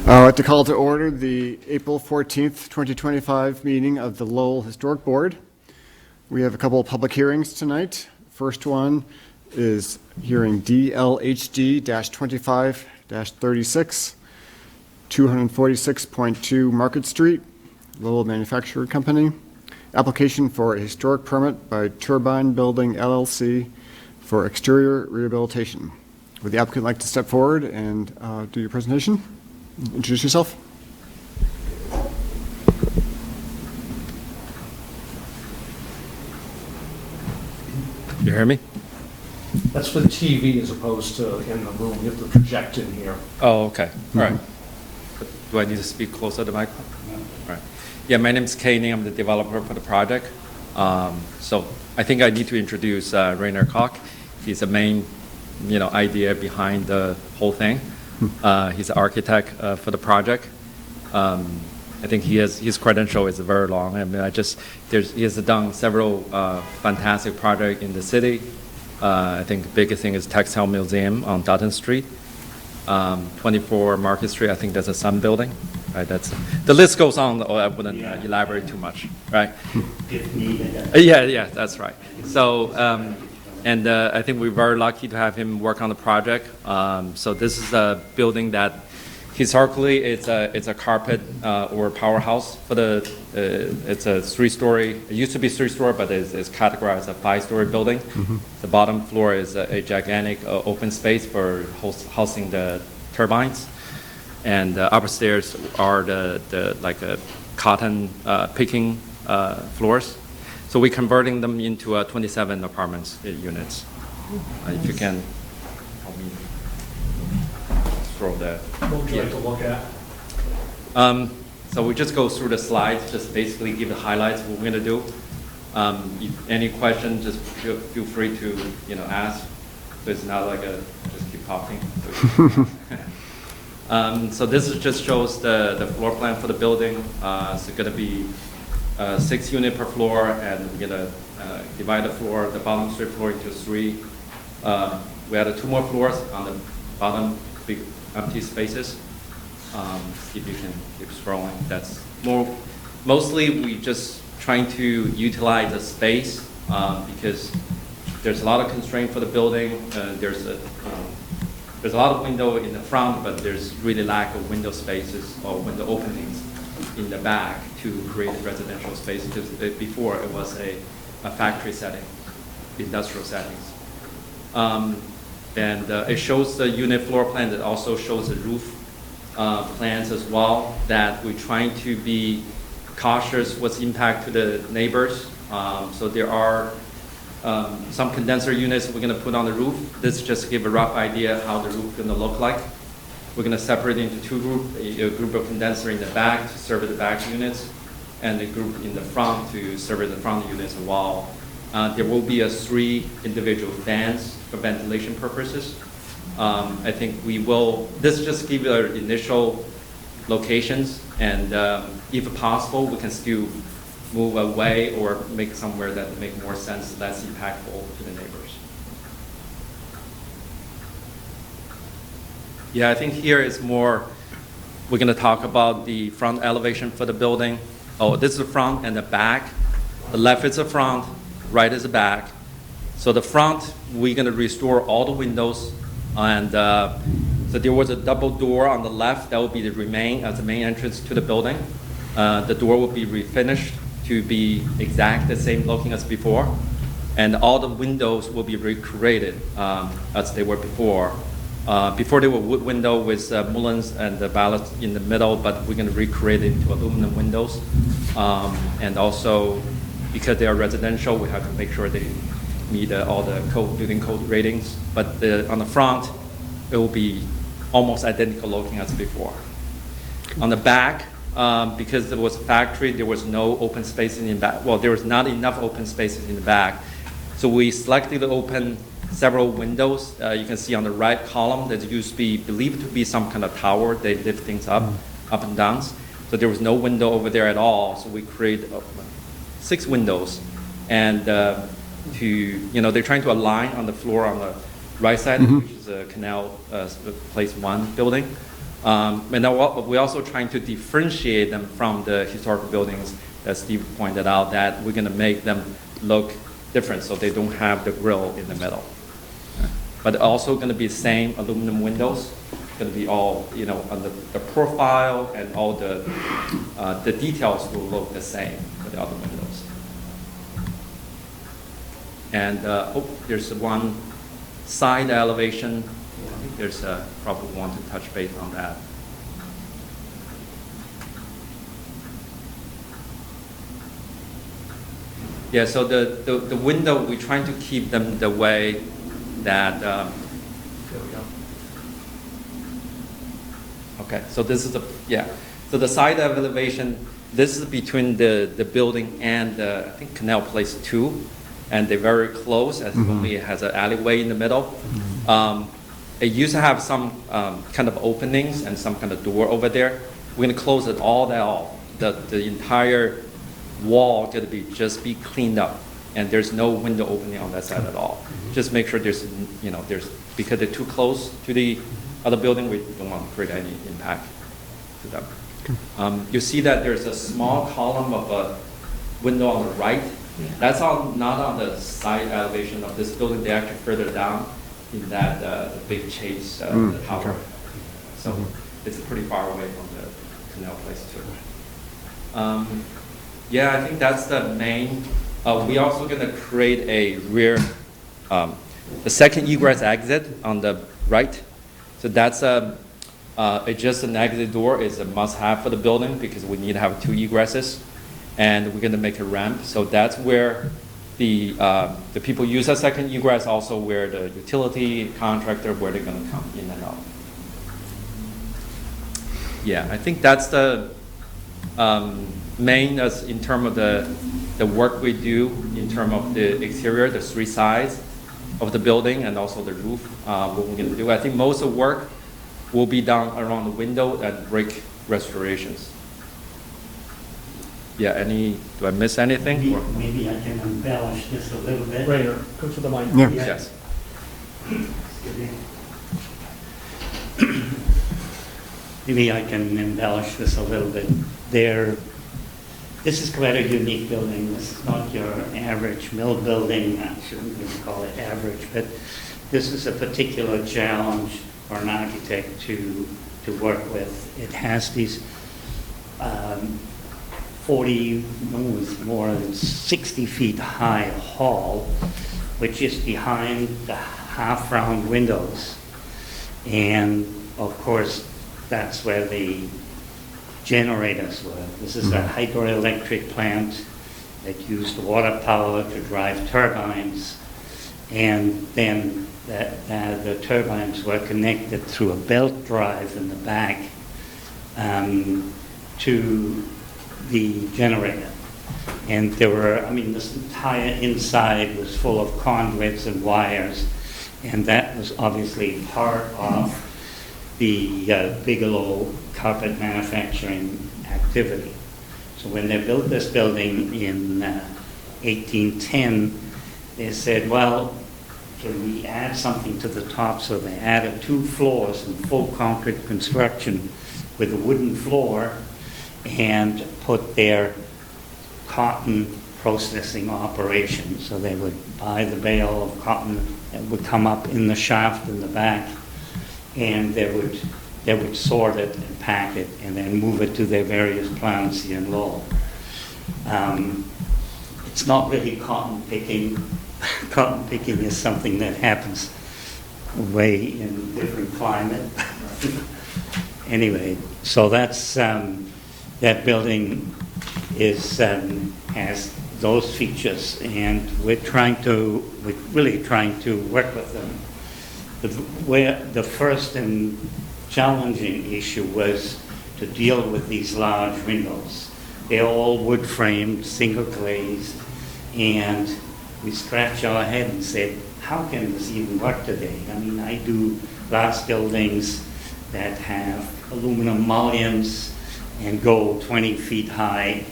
I'd like to call to order the April 14th, 2025 meeting of the Lowell Historic Board. We have a couple of public hearings tonight. First one is hearing DLHD-25-36, 246.2 Market Street, Lowell Manufacturing Company. Application for a historic permit by Turbine Building LLC for exterior rehabilitation. Would the applicant like to step forward and do your presentation? Introduce yourself. You hear me? That's for the TV as opposed to in the room. You have to project in here. Oh, okay. All right. Do I need to speak closer to the mic? All right. Yeah, my name is Kenny. I'm the developer for the project. So I think I need to introduce Rainer Koch. He's the main, idea behind the whole thing. He's an architect for the project. I think his credential is very long. I mean, he has done several fantastic projects in the city. I think the biggest thing is Textile Museum on Dutton Street, 24 Market Street. I think that's a Sun building. Right, the list goes on. I wouldn't elaborate too much. Right? Yeah, that's right. So. And I think we're very lucky to have him work on the project. So this is a building that historically it's a carpet or powerhouse for the. It's a 3-story. It used to be 3-story, but it's categorized as a 5-story building. Mm-hmm. The bottom floor is a gigantic open space for housing the turbines, and upstairs are the cotton picking floors. So we're converting them into 27 apartments units. If you can help me throw that. What would you like to look at? So we just go through the slides, just basically give the highlights of what we're going to do. If any questions, just feel free to ask. So it's not like just keep talking. So this just shows the floor plan for the building. It's going to be 6 units per floor, and we're gonna divide the bottom 3 floor into 3. We added 2 more floors on the bottom, big empty spaces. See if you can keep scrolling. That's mostly we just trying to utilize the space because there's a lot of constraint for the building. There's a lot of window in the front, but there's really lack of window spaces or window openings in the back to create a residential space, because before it was a factory setting, industrial settings. And it shows the unit floor plan. It also shows the roof plans as well, that we're trying to be cautious what's impact to the neighbors. So there are some condenser units we're going to put on the roof. This just give a rough idea how the roof is going to look like. We're going to separate into 2 groups, a group of condenser in the back to serve the back units, and a group in the front to serve the front units as well. There will be 3 individual fans for ventilation purposes. I think this just give our initial locations, and if possible, we can still move away or make somewhere that make more sense, less impactful to the neighbors. Yeah, I think here is more, we're going to talk about the front elevation for the building. Oh, this is the front and the back. The left is the front, right is the back. So the front, we're going to restore all the windows. And so there was a double door on the left that will be the remain as the main entrance to the building. The door will be refinished to be exact the same looking as before. And all the windows will be recreated as they were before. Before they were wood window with mullions and the ballast in the middle, but we're going to recreate it into aluminum windows. And also, because they are residential, we have to make sure they meet all the building code ratings. But on the front, it will be almost identical looking as before. On the back, because it was a factory, there was no open space in the back. Well, there was not enough open spaces in the back. So we selected to open several windows. You can see on the right column that used to be believed to be some kind of tower. They lift things up and down. So there was no window over there at all. So we created 6 windows, and they're trying to align on the floor on the right side, which is a Canal Place 1 building. And then we're also trying to differentiate them from the historical buildings that Steve pointed out, that we're going to make them look different so they don't have the grill in the middle. But also going to be same aluminum windows, going to be all, on the profile and all the details will look the same for the other windows. And there's one side elevation. I think there's probably want to touch base on that. Yeah, so the window, we're trying to keep them the way that, there we go. Okay, so this is so the side elevation, this is between the building and I think Canal Place 2, and they're very close, as only it has an alleyway in the middle. It used to have some kind of openings and some kind of door over there. We're gonna close it all that off. The entire wall gonna just be cleaned up, and there's no window opening on that side at all. Just make sure there's because they're too close to the other building, we don't want to create any impact to them. You see that there's a small column of a window on the right. That's not on the side elevation of this building. They're actually further down in that the big chase the tower. Okay. So it's pretty far away from the Canal Place too. Yeah, I think that's the main. We also going to create a rear, the second egress exit on the right. So that's it's just an exit door is a must-have for the building because we need to have 2 egresses, and we're going to make a ramp. So that's where the people use a second egress, also where the utility contractor, where they're going to come in and out. Yeah, I think that's the main as in terms of the work we do in terms of the exterior, the 3 sides of the building, and also the roof, what we're going to do. I think most of the work will be done around the window and brick restorations. Yeah, do I miss anything? Maybe I can embellish this a little bit. Rainer, go to the mic. Yeah. Yes. Maybe I can embellish this a little bit. This is quite a unique building. This is not your average mill building. I shouldn't really call it average, but this is a particular challenge for an architect to work with. It has these 60 feet high hall, which is behind the half-round windows. And of course, that's where the generators were. This is a hydroelectric plant that used water power to drive turbines, and then the turbines were connected through a belt drive in the back to the generator. And this entire inside was full of conduits and wires, and that was obviously part of the Bigelow carpet manufacturing activity. So when they built this building in 1810, they said, well, can we add something to the top? So they added 2 floors in full concrete construction with a wooden floor and put their cotton processing operation. So they would buy the bale of cotton that would come up in the shaft in the back, and they would sort it and pack it and then move it to their various plants here in Lowell. It's not really cotton picking. Cotton picking is something that happens way in different climate. Anyway, so that's that building has those features, and we're really trying to work with them. The first and challenging issue was to deal with these large windows. They're all wood framed, single glazed, and we scratched our head and said, how can this even work today? I mean, I do glass buildings that have aluminum mullions and go 20 feet high.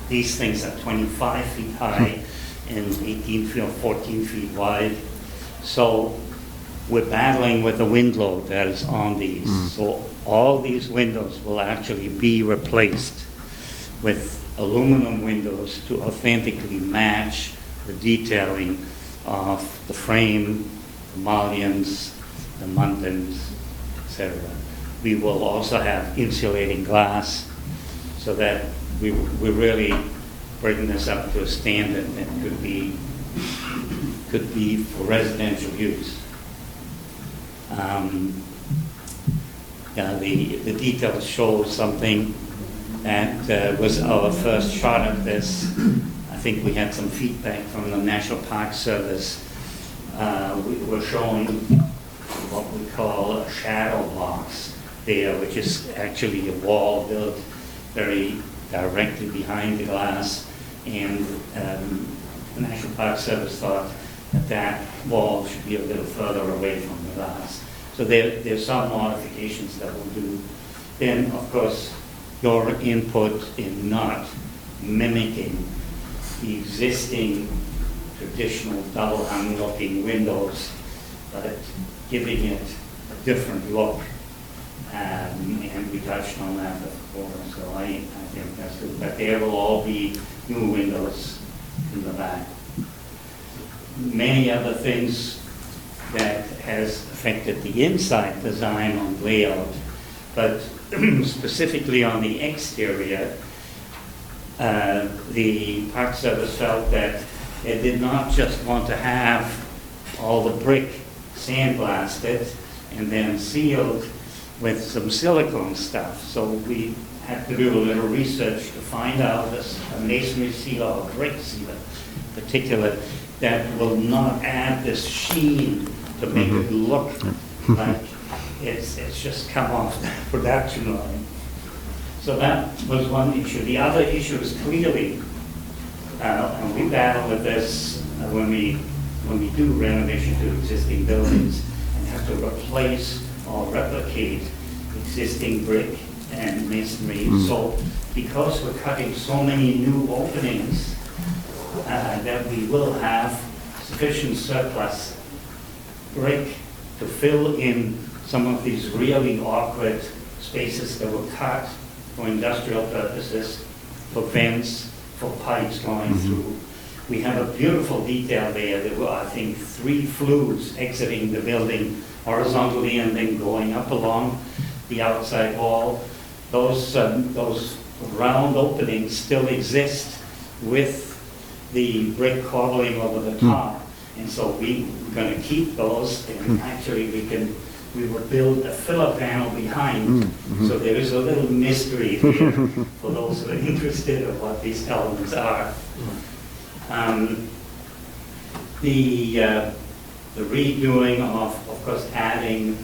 These things are 25 feet high and 18 feet or 14 feet wide. So we're battling with the wind load that is on these. So all these windows will actually be replaced with aluminum windows to authentically match the detailing of the frame, the mullions, the muntins, etc. We will also have insulating glass so that we really bring this up to a standard that could be for residential use. The details show something that was our first shot at this. I think we had some feedback from the National Park Service. We were showing what we call a shadow box there, which is actually a wall built very directly behind the glass. And the National Park Service thought that wall should be a little further away from the glass. So there's some modifications that we'll do. Then, of course, your input in not mimicking the existing traditional double-hung looking windows, but giving it a different look. And we touched on that before, so I think that's good. But there will all be new windows in the back. Many other things that has affected the inside design on layout, but specifically on the exterior, the Park Service felt that they did not just want to have all the brick sandblasted and then sealed with some silicone stuff. So we had to do a little research to find out this a masonry sealer or brick sealer in particular that will not add this sheen to make it look like it's just come off the production line. So that was one issue. The other issue is clearly, and we battle with this when we do renovation to existing buildings and have to replace or replicate existing brick and masonry. So because we're cutting so many new openings, that we will have sufficient surplus brick to fill in some of these really awkward spaces that were cut for industrial purposes, for vents, for pipes going through. We have a beautiful detail there. There were, I think, 3 flues exiting the building horizontally and then going up along the outside wall. Those round openings still exist with the brick cobbling over the top. And so we're going to keep those, and actually we will build a filler panel behind. So there is a little mystery here for those who are interested in what these elements are. The redoing of course, adding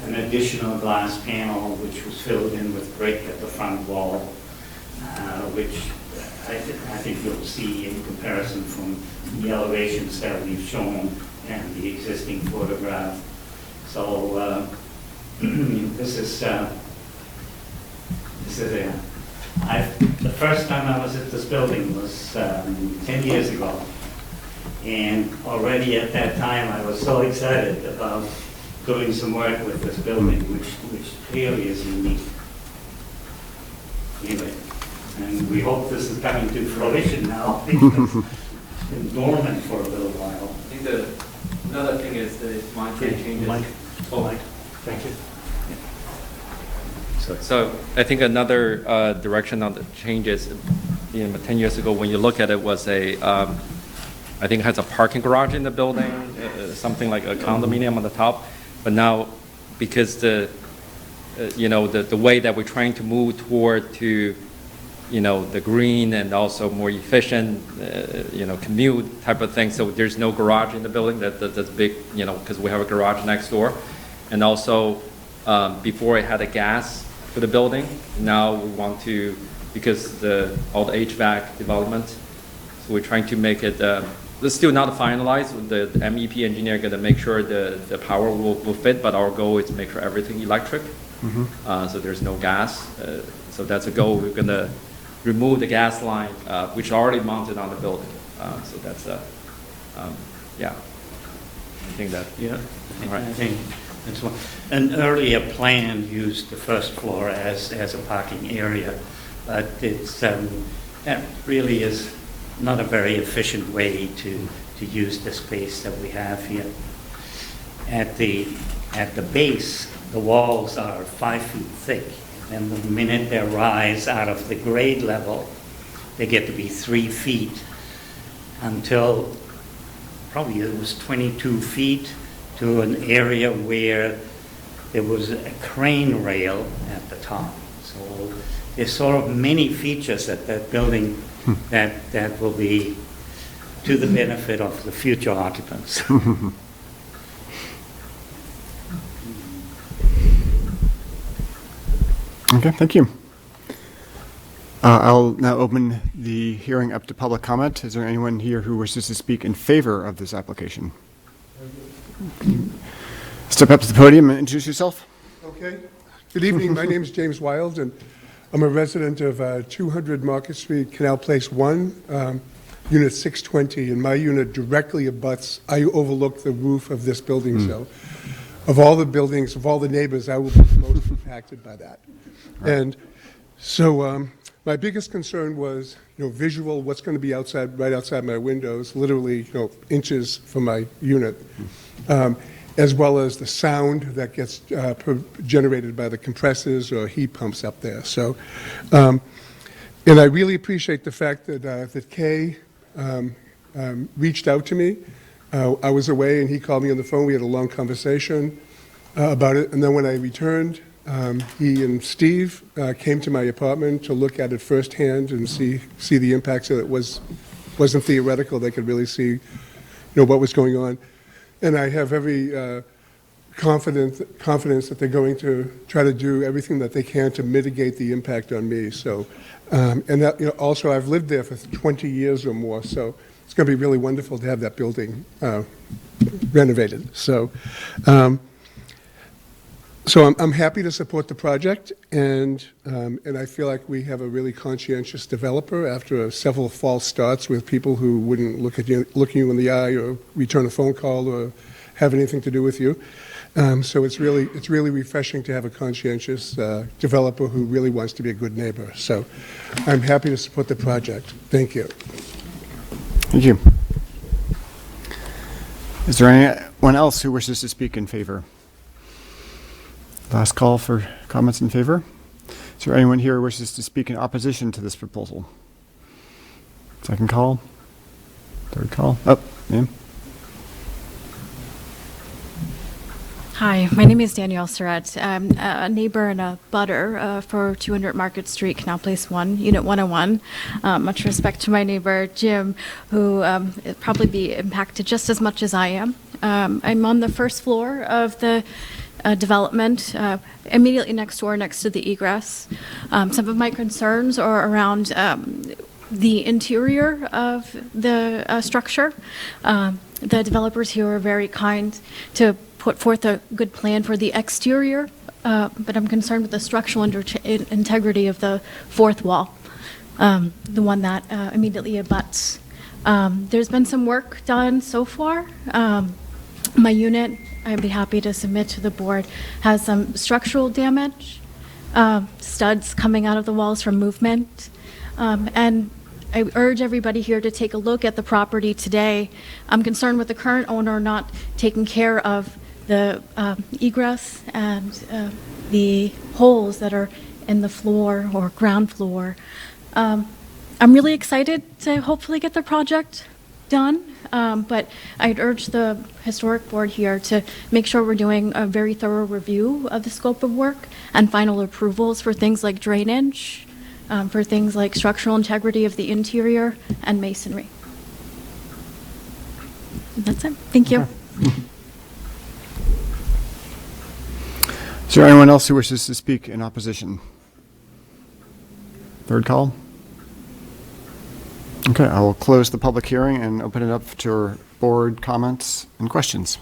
an additional glass panel which was filled in with brick at the front wall, which I think you'll see in comparison from the elevations that we've shown and the existing photograph. So this is it. The first time I was at this building was 10 years ago, and already at that time I was so excited about doing some work with this building, which clearly is unique. Anyway, and we hope this is coming to fruition now because it's been dormant for a little while. I think another thing is the monitoring changes. Mike, thank you. So I think another direction on the changes, 10 years ago when you look at it was I think it has a parking garage in the building, something like a condominium on the top. But now, because the way that we're trying to move toward to, the green and also more efficient, commute type of thing. So there's no garage in the building. That's big, because we have a garage next door. And also, before it had a gas for the building. Now we want to, because all the HVAC development, so we're trying to make it, it's still not finalized. The MEP engineer going to make sure the power will fit, but our goal is to make sure everything electric. So there's no gas. So that's a goal. We're going to remove the gas line, which is already mounted on the building. So that's, yeah. I think that, Yeah. All right. I think that's one. An earlier plan used the first floor as a parking area, but that really is not a very efficient way to use the space that we have here. At the base, the walls are 5 feet thick, and the minute they rise out of the grade level, they get to be 3 feet until probably it was 22 feet to an area where there was a crane rail at the top. So there's sort of many features at that building that will be to the benefit of the future occupants. Okay, thank you. I'll now open the hearing up to public comment. Is there anyone here who wishes to speak in favor of this application? Step up to the podium and introduce yourself. Okay. Good evening. My name is James Wild, and I'm a resident of 200 Market Street, Canal Place 1, Unit 620. And my unit directly abuts, I overlook the roof of this building. So of all the buildings, of all the neighbors, I will be the most impacted by that. And so my biggest concern was, visual, what's going to be outside, right outside my windows, literally, inches from my unit, as well as the sound that gets generated by the compressors or heat pumps up there. So, and I really appreciate the fact that that Kay reached out to me. I was away, and he called me on the phone. We had a long conversation about it, and then when I returned, he and Steve came to my apartment to look at it firsthand and see the impacts. So it wasn't theoretical. They could really see, what was going on. And I have every confidence that they're going to try to do everything that they can to mitigate the impact on me. So, and that, also I've lived there for 20 years or more. So it's going to be really wonderful to have that building renovated. So. So I'm happy to support the project, and I feel like we have a really conscientious developer after several false starts with people who wouldn't look you in the eye or return a phone call or have anything to do with you. So it's really refreshing to have a conscientious developer who really wants to be a good neighbor. So I'm happy to support the project. Thank you. Thank you. Is there anyone else who wishes to speak in favor? Last call for comments in favor. Is there anyone here who wishes to speak in opposition to this proposal? Second call. Third call. Oh, ma'am. Hi, my name is Danielle Surratt. I'm a neighbor and a butter for 200 Market Street, Canal Place 1, Unit 101. Much respect to my neighbor, Jim, who will probably be impacted just as much as I am. I'm on the first floor of the development, immediately next door, next to the egress. Some of my concerns are around the interior of the structure. The developers here are very kind to put forth a good plan for the exterior, but I'm concerned with the structural integrity of the fourth wall, the one that immediately abuts. There's been some work done so far. My unit, I'd be happy to submit to the board, has some structural damage, studs coming out of the walls from movement. And I urge everybody here to take a look at the property today. I'm concerned with the current owner not taking care of the egress and the holes that are in the floor or ground floor. I'm really excited to hopefully get the project done, but I'd urge the historic board here to make sure we're doing a very thorough review of the scope of work and final approvals for things like drainage, for things like structural integrity of the interior and masonry. And that's it. Thank you. Okay. Is there anyone else who wishes to speak in opposition? Third call. Okay, I will close the public hearing and open it up to board comments and questions.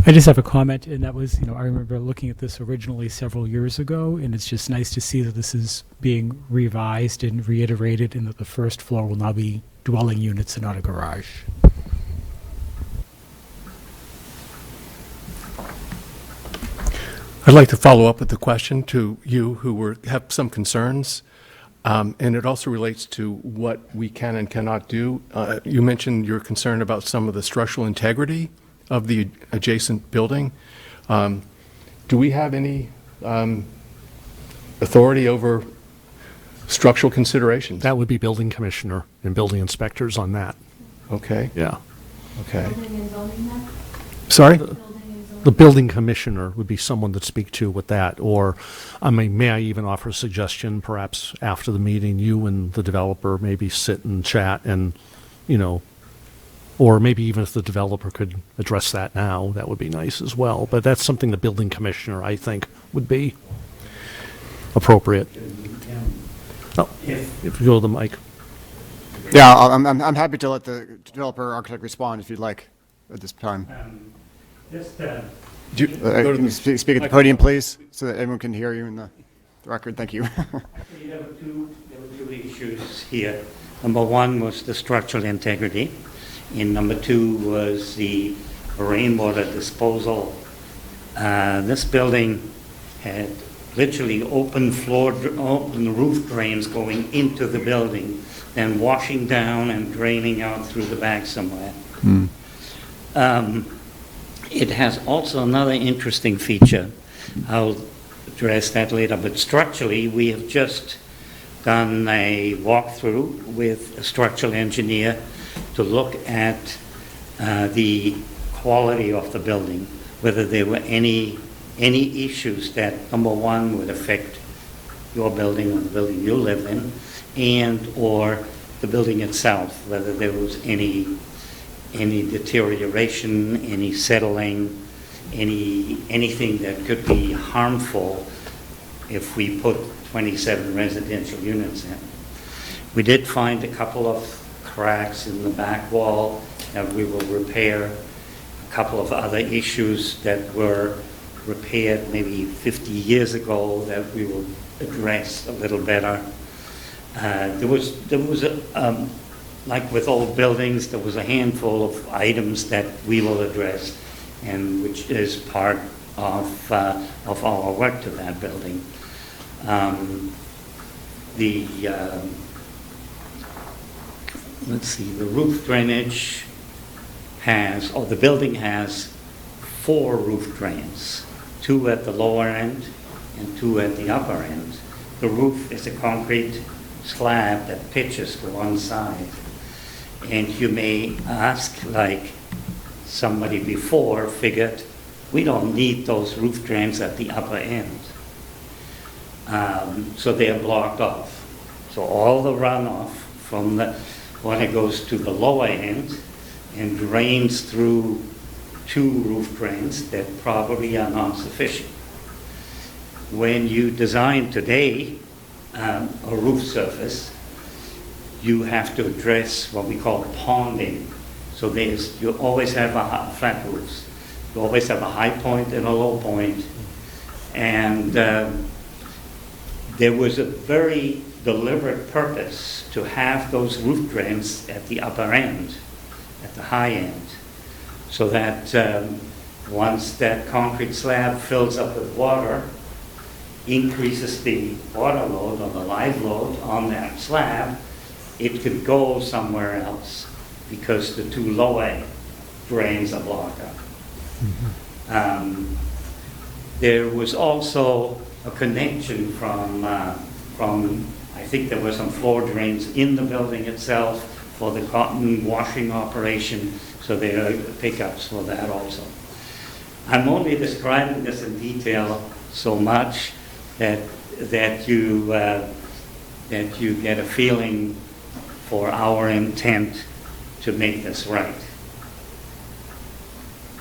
I just have a comment, and that was, I remember looking at this originally several years ago, and it's just nice to see that this is being revised and reiterated, and that the first floor will now be dwelling units and not a garage. I'd like to follow up with the question to you who have some concerns, and it also relates to what we can and cannot do. You mentioned your concern about some of the structural integrity of the adjacent building. Do we have any authority over structural considerations? That would be building commissioner and building inspectors on that. Okay, Yeah. okay. Sorry? The building commissioner would be someone to speak to with that, or, I mean, may I even offer a suggestion, perhaps after the meeting, you and the developer maybe sit and chat and, or maybe even if the developer could address that now, that would be nice as well. But that's something the building commissioner, I think, would be appropriate. Oh, if you go to the mic. Yeah, I'm happy to let the developer or architect respond if you'd like at this time. Just, Do you- go to Can you the- speak at the podium, please, so that everyone can hear you in the record? Thank you. Actually, there were two issues here. Number one was the structural integrity, and number two was the rainwater disposal. This building had literally open roof drains going into the building, then washing down and draining out through the back somewhere. It has also another interesting feature. I'll address that later, but structurally, we have just done a walkthrough with a structural engineer to look at the quality of the building, whether there were any issues that, number one, would affect your building or the building you live in, and or the building itself, whether there was any deterioration, any settling, anything that could be harmful if we put 27 residential units in. We did find a couple of cracks in the back wall that we will repair, a couple of other issues that were repaired maybe 50 years ago that we will address a little better. There was like with old buildings, there was a handful of items that we will address, and which is part of our work to that building. Let's see, the roof drainage the building has 4 roof drains, 2 at the lower end and 2 at the upper end. The roof is a concrete slab that pitches to one side. And you may ask, like somebody before figured, we don't need those roof drains at the upper end. So they are blocked off. So all the runoff from the water goes to the lower end and drains through 2 roof drains that probably are not sufficient. When you design today a roof surface, you have to address what we call ponding. So you always have flat roofs. You always have a high point and a low point. And there was a very deliberate purpose to have those roof drains at the upper end, at the high end, so that once that concrete slab fills up with water, increases the water load or the live load on that slab, it could go somewhere else because the 2 lower drains are blocked up. There was also a connection from I think there were some floor drains in the building itself for the cotton washing operation, so there are pickups for that also. I'm only describing this in detail so much that you get a feeling for our intent to make this right.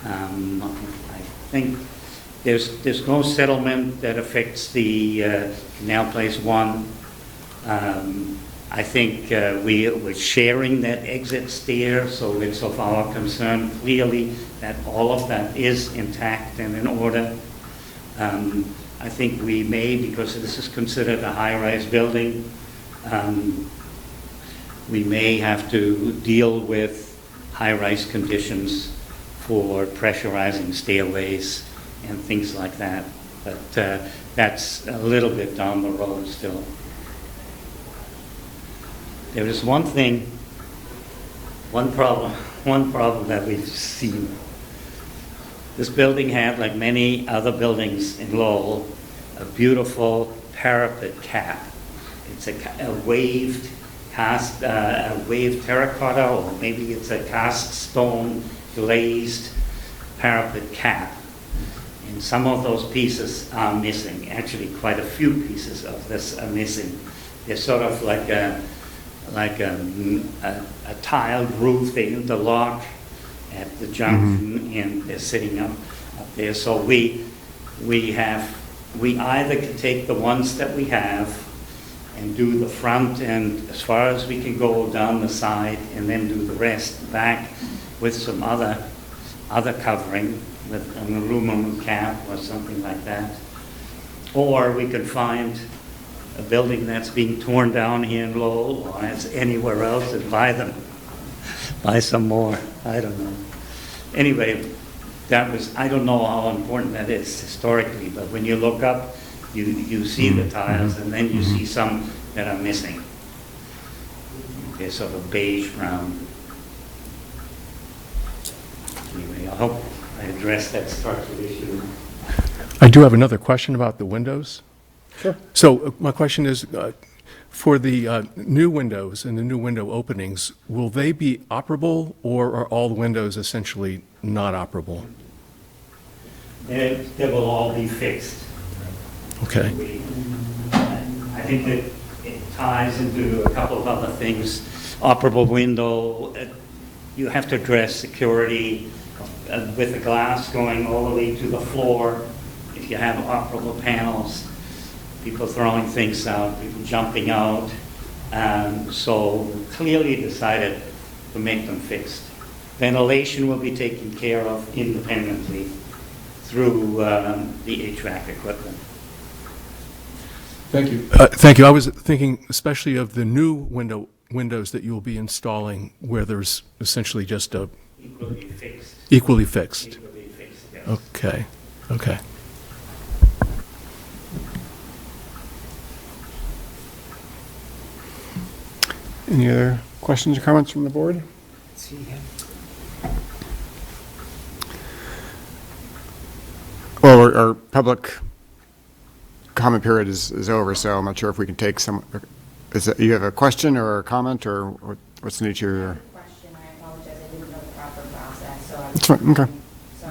I think there's no settlement that affects the Canal Place 1. I think we're sharing that exit stair, so it's of our concern clearly that all of that is intact and in order. I think we may, because this is considered a high-rise building, we may have to deal with high-rise conditions for pressurizing stairways and things like that. But that's a little bit down the road still. There is one problem that we've seen. This building had, like many other buildings in Lowell, a beautiful parapet cap. It's a waved terracotta, or maybe it's a cast stone glazed parapet cap. And some of those pieces are missing. Actually, quite a few pieces of this are missing. They're sort of like a tiled roof. They interlock at the junction, and they're sitting up there. So we either can take the ones that we have and do the front and as far as we can go down the side, and then do the rest back with some other covering with an aluminum cap or something like that. Or we could find a building that's being torn down here in Lowell or as anywhere else and buy some more. I don't know. Anyway, I don't know how important that is historically, but when you look up, you see the tiles, and then you see some that are missing. They're sort of beige brown. Anyway, I hope I addressed that structural issue. I do have another question about the windows. Sure. So my question is, for the new windows and the new window openings, will they be operable, or are all the windows essentially not operable? They will all be fixed. Okay. I think that it ties into a couple of other things. Operable window, you have to address security with the glass going all the way to the floor. If you have operable panels, people throwing things out, people jumping out. So clearly decided to make them fixed. Ventilation will be taken care of independently through the HVAC equipment. Thank you. Thank you. I was thinking especially of the new windows that you will be installing, where there's essentially just a Equally fixed. equally fixed. Equally fixed, yes. Okay. Okay. Any other questions or comments from the board? Well, our public comment period is over, so I'm not sure if we can take some. You have a question or a comment, or what's the nature of your? Question. I apologize. I didn't know the proper process. So That's fine. Okay. So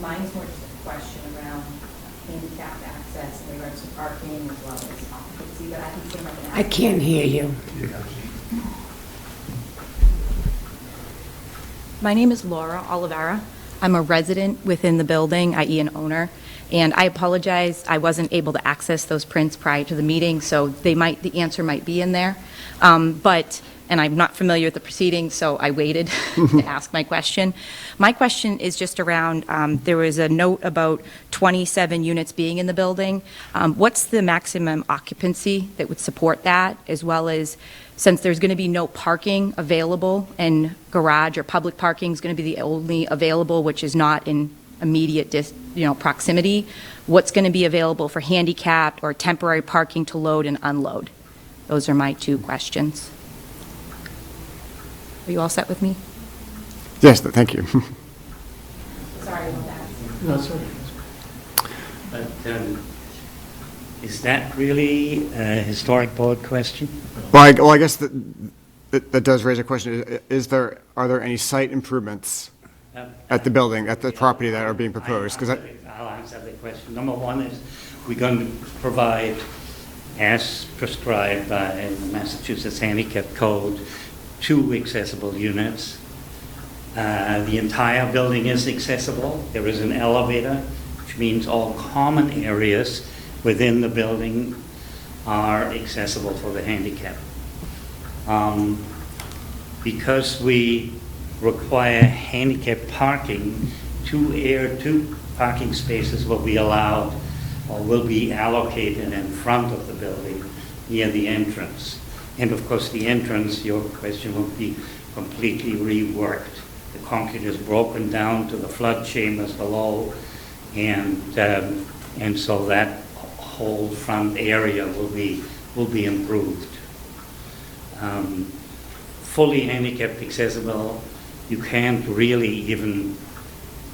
mine's more just a question around handicap access in regards to parking as well as occupancy. But I can see like an. I can't hear you. My name is Laura Olivera. I'm a resident within the building, i.e. an owner, and I apologize, I wasn't able to access those prints prior to the meeting, so the answer might be in there. And I'm not familiar with the proceedings, so I waited to ask my question. My question is just around, there was a note about 27 units being in the building. What's the maximum occupancy that would support that, as well as, since there's going to be no parking available and garage or public parking is going to be the only available, which is not in immediate proximity, what's going to be available for handicapped or temporary parking to load and unload? Those are my two questions. Are you all set with me? Yes, thank you. Sorry about that. No, sorry. But is that really a historic board question? Well, I guess that does raise a question. Are there any site improvements at the building, at the property that are being proposed? I'll answer the question. Number one is we're going to provide, as prescribed by the Massachusetts Handicap Code, 2 accessible units. The entire building is accessible. There is an elevator, which means all common areas within the building are accessible for the handicap. Because we require handicap parking, two parking spaces will be allowed or will be allocated in front of the building near the entrance. And of course, the entrance, your question, will be completely reworked. The concrete is broken down to the flood chambers below, and so that whole front area will be improved. Fully handicapped accessible, you can't really even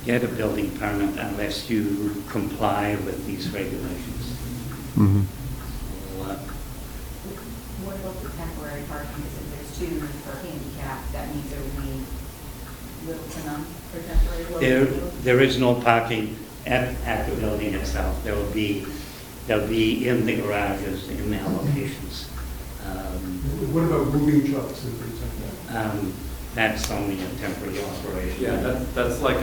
get a building permit unless you comply with these regulations. Mhm. So, What about the temporary parking? Because if there's two for handicap, that means there would be little to none for temporary. there is no parking at the building itself. There'll be in the garages, in the allocations. What about moving trucks and things like that? That's only a temporary operation. Yeah, that's like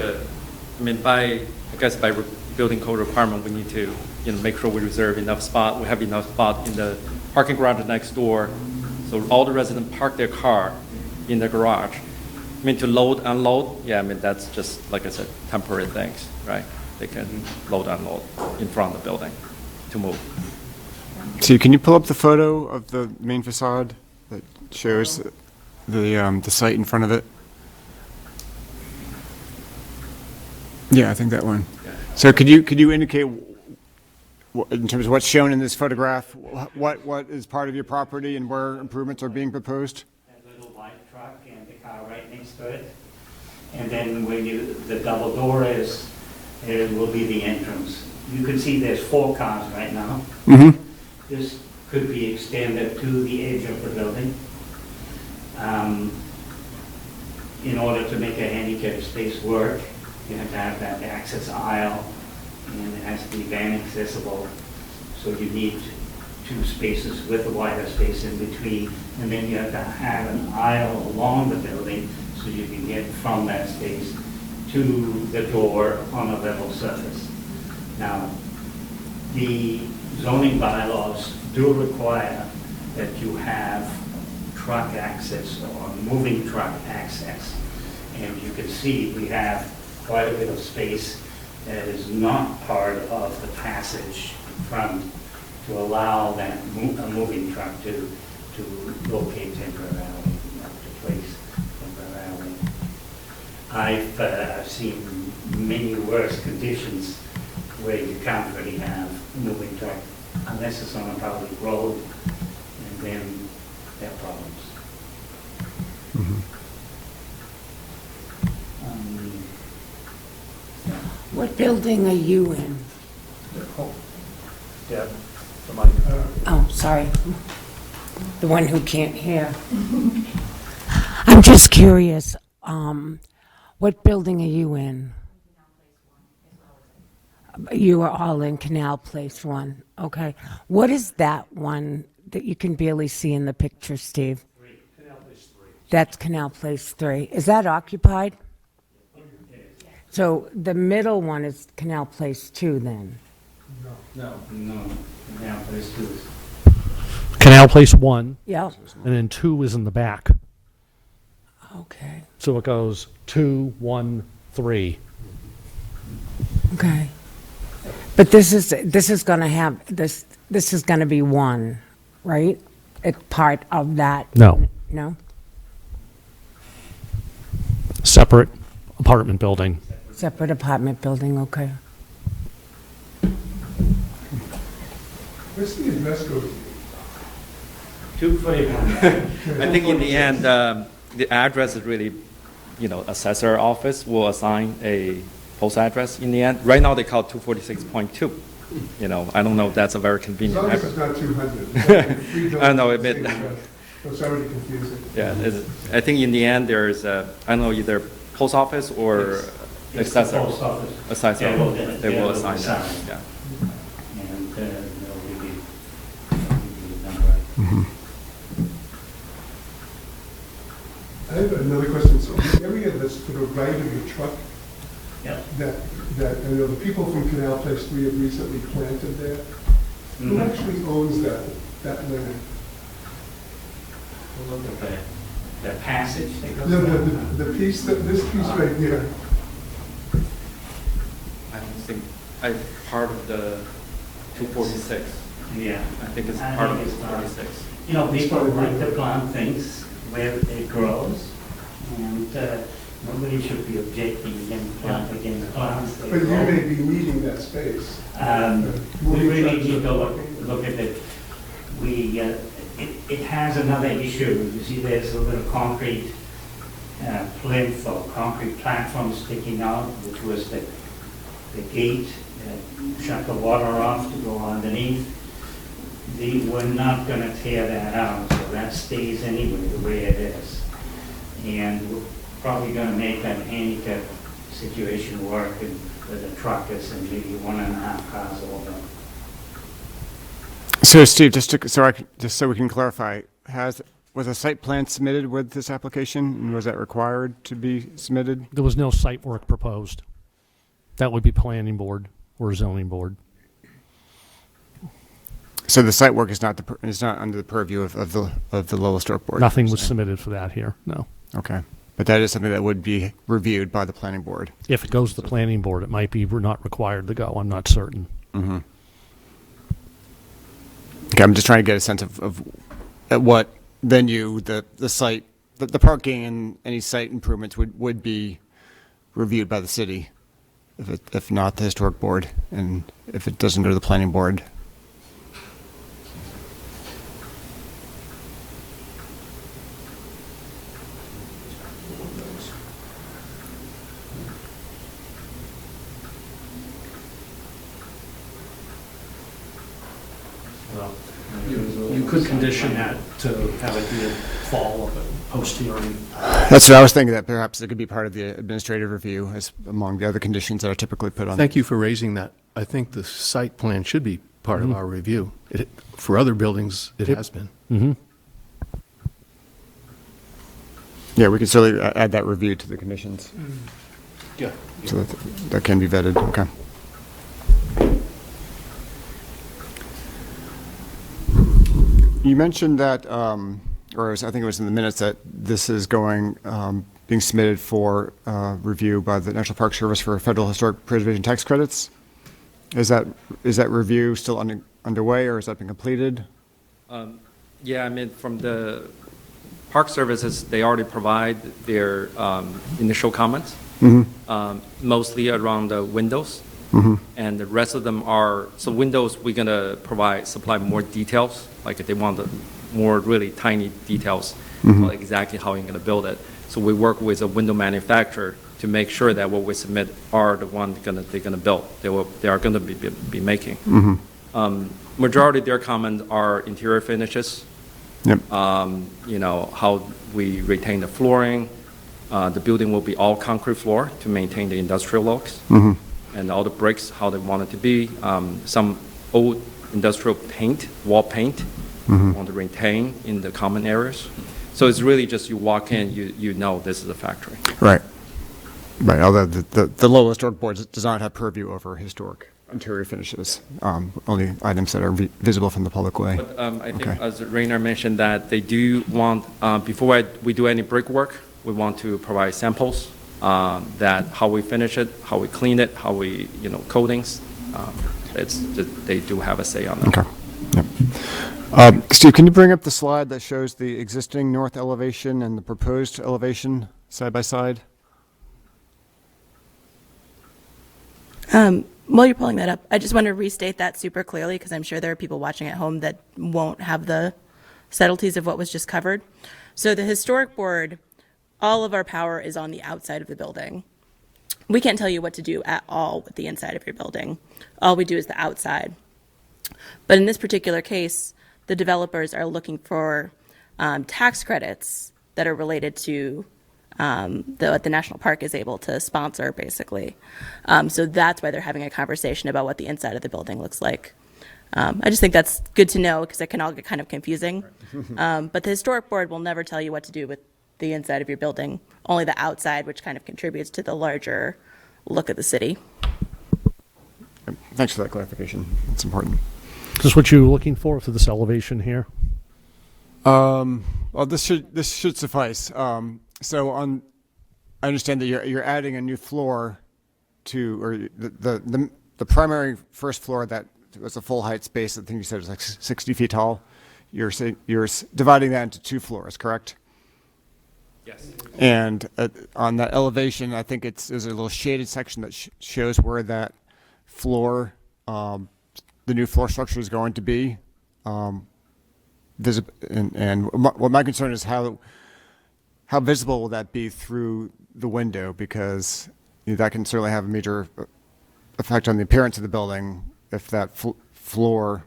I guess by building code requirement, we need to, make sure we reserve enough spot, we have enough spot in the parking garage next door, so all the residents park their car in the garage. To load, unload, that's just, like I said, temporary things, right? They can load, unload in front of the building to move. So can you pull up the photo of the main facade that shows the site in front of it? Yeah, I think that one. So could you indicate, in terms of what's shown in this photograph, what is part of your property and where improvements are being proposed? That little white truck and the car right next to it. And then when the double door is, it will be the entrance. You can see there's 4 cars right now. Mm-hmm. This could be extended to the edge of the building. In order to make a handicap space work, you have to have that access aisle, and it has to be van accessible. So you need 2 spaces with a wider space in between, and then you have to have an aisle along the building so you can get from that space to the door on a level surface. Now, the zoning bylaws do require that you have truck access or moving truck access. And you can see we have quite a bit of space that is not part of the passage in front to allow that a moving truck to locate temporarily, to place temporarily. I've seen many worse conditions where you can't really have a moving truck unless it's on a public road, and then there are problems. What building are you in? Yeah. Oh, sorry. The one who can't hear. I'm just curious, what building are you in? You are all in Canal Place 1. Okay. What is that one that you can barely see in the picture, Steve? Canal Place 3. That's Canal Place 3. Is that occupied? So the middle one is Canal Place 2 then? No, Canal Place 2 is. Canal Place 1, Yeah. and then 2 is in the back. Okay. So it goes 2, 1, 3. Okay. But this is going to have this is going to be one, right? It's part of that. No. No. Separate apartment building. Separate apartment building. Okay. Where's the address go to? 241. I think in the end, the address is really, assessor office will assign a post address in the end. Right now, they call it 246.2. I don't know if that's a very As convenient long as address. it's not 200. I know, a bit. It's already confusing. Yeah, I think in the end, there's, either post office or It's the assessor. post office. Assessor, they will assign that, assign. yeah. And they'll give you the number. I have another question. So the area that's to the right of your truck, Yeah. that I know the people from Canal Place 3 have recently planted there. Who Mhm. actually owns that land? Look at the passage that goes No, down. the piece, this piece right here, I don't think, part of the 246. Yeah. I think it's I part of think it's part of- 246. You know, people like to plant things where it grows, and nobody should be objecting against plants that but you grow. may be needing that space. We really need to look at it. It has another issue. You see, there's a little concrete plinth or concrete platform sticking out, which was the gate that shut the water off to go underneath. We're not going to tear that out, so that stays anyway the way it is. And we're probably going to make that handicap situation work with the truck is and maybe 1.5 cars over. So Steve, just so we can clarify, was a site plan submitted with this application, and was that required to be submitted? There was no site work proposed. That would be planning board or zoning board. So the site work is not under the purview of the Lowell Historic Board? Nothing you're was saying? submitted for that here, no. Okay. But that is something that would be reviewed by the planning board? If it goes to the planning board, it might be we're not required to go. I'm not certain. Mm-hmm. Okay, I'm just trying to get a sense of at what venue the site, the parking and any site improvements would be reviewed by the city, if not the historic board, and if it doesn't go to the planning board. You could condition that to have it be a fall of a post-hearing. That's what I was thinking, that perhaps it could be part of the administrative review as among the other conditions that are typically put on. Thank you for raising that. I think the site plan should be part of our review. For other buildings, it has been. Mm-hmm. Yeah, we can certainly add that review to the conditions. Yeah. So that can be vetted, okay. You mentioned that, I think it was in the minutes, that this is being submitted for review by the National Park Service for federal historic preservation tax credits. Is that review still underway, or has that been completed? Yeah, I mean, from the Park Services, they already provide their initial comments, mostly around the windows. And the rest of them are, so windows, we're going to supply more details, like if they want the more really tiny details, about exactly how you're going to build it. So we work with a window manufacturer to make sure that what we submit are the ones they're going to build, they are going to be making. Majority of their comments are interior finishes. Yep. How we retain the flooring. The building will be all concrete floor to maintain the industrial looks. And all the bricks, how they want it to be. Some old industrial paint, wall paint, want to retain in the common areas. So it's really just you walk in, you know this is a factory. Right. Right, although the Lowell Historic Board does not have purview over historic interior finishes, only items that are visible from the public way. But I think, Okay. as Rainer mentioned, that they do want, before we do any brickwork, we want to provide samples, that how we finish it, how we clean it, how we, coatings. They do have a say on that. Okay. Yep. Steve, can you bring up the slide that shows the existing north elevation and the proposed elevation side by side? While you're pulling that up, I just want to restate that super clearly because I'm sure there are people watching at home that won't have the subtleties of what was just covered. So the historic board, all of our power is on the outside of the building. We can't tell you what to do at all with the inside of your building. All we do is the outside. But in this particular case, the developers are looking for tax credits that are related to what the national park is able to sponsor, basically. So that's why they're having a conversation about what the inside of the building looks like. I just think that's good to know because it can all get kind of confusing. But the historic board will never tell you what to do with the inside of your building, only the outside, which kind of contributes to the larger look of the city. Thanks for that clarification. It's important. Is this what you were looking for this elevation here? Well, this should suffice. I understand that you're adding a new floor to, or the primary first floor that was a full height space. I think you said was like 60 feet tall. You're dividing that into 2 floors, correct? Yes. And on that elevation, I think there's a little shaded section that shows where that floor, the new floor structure is going to be. What my concern is how visible will that be through the window, because that can certainly have a major effect on the appearance of the building if that floor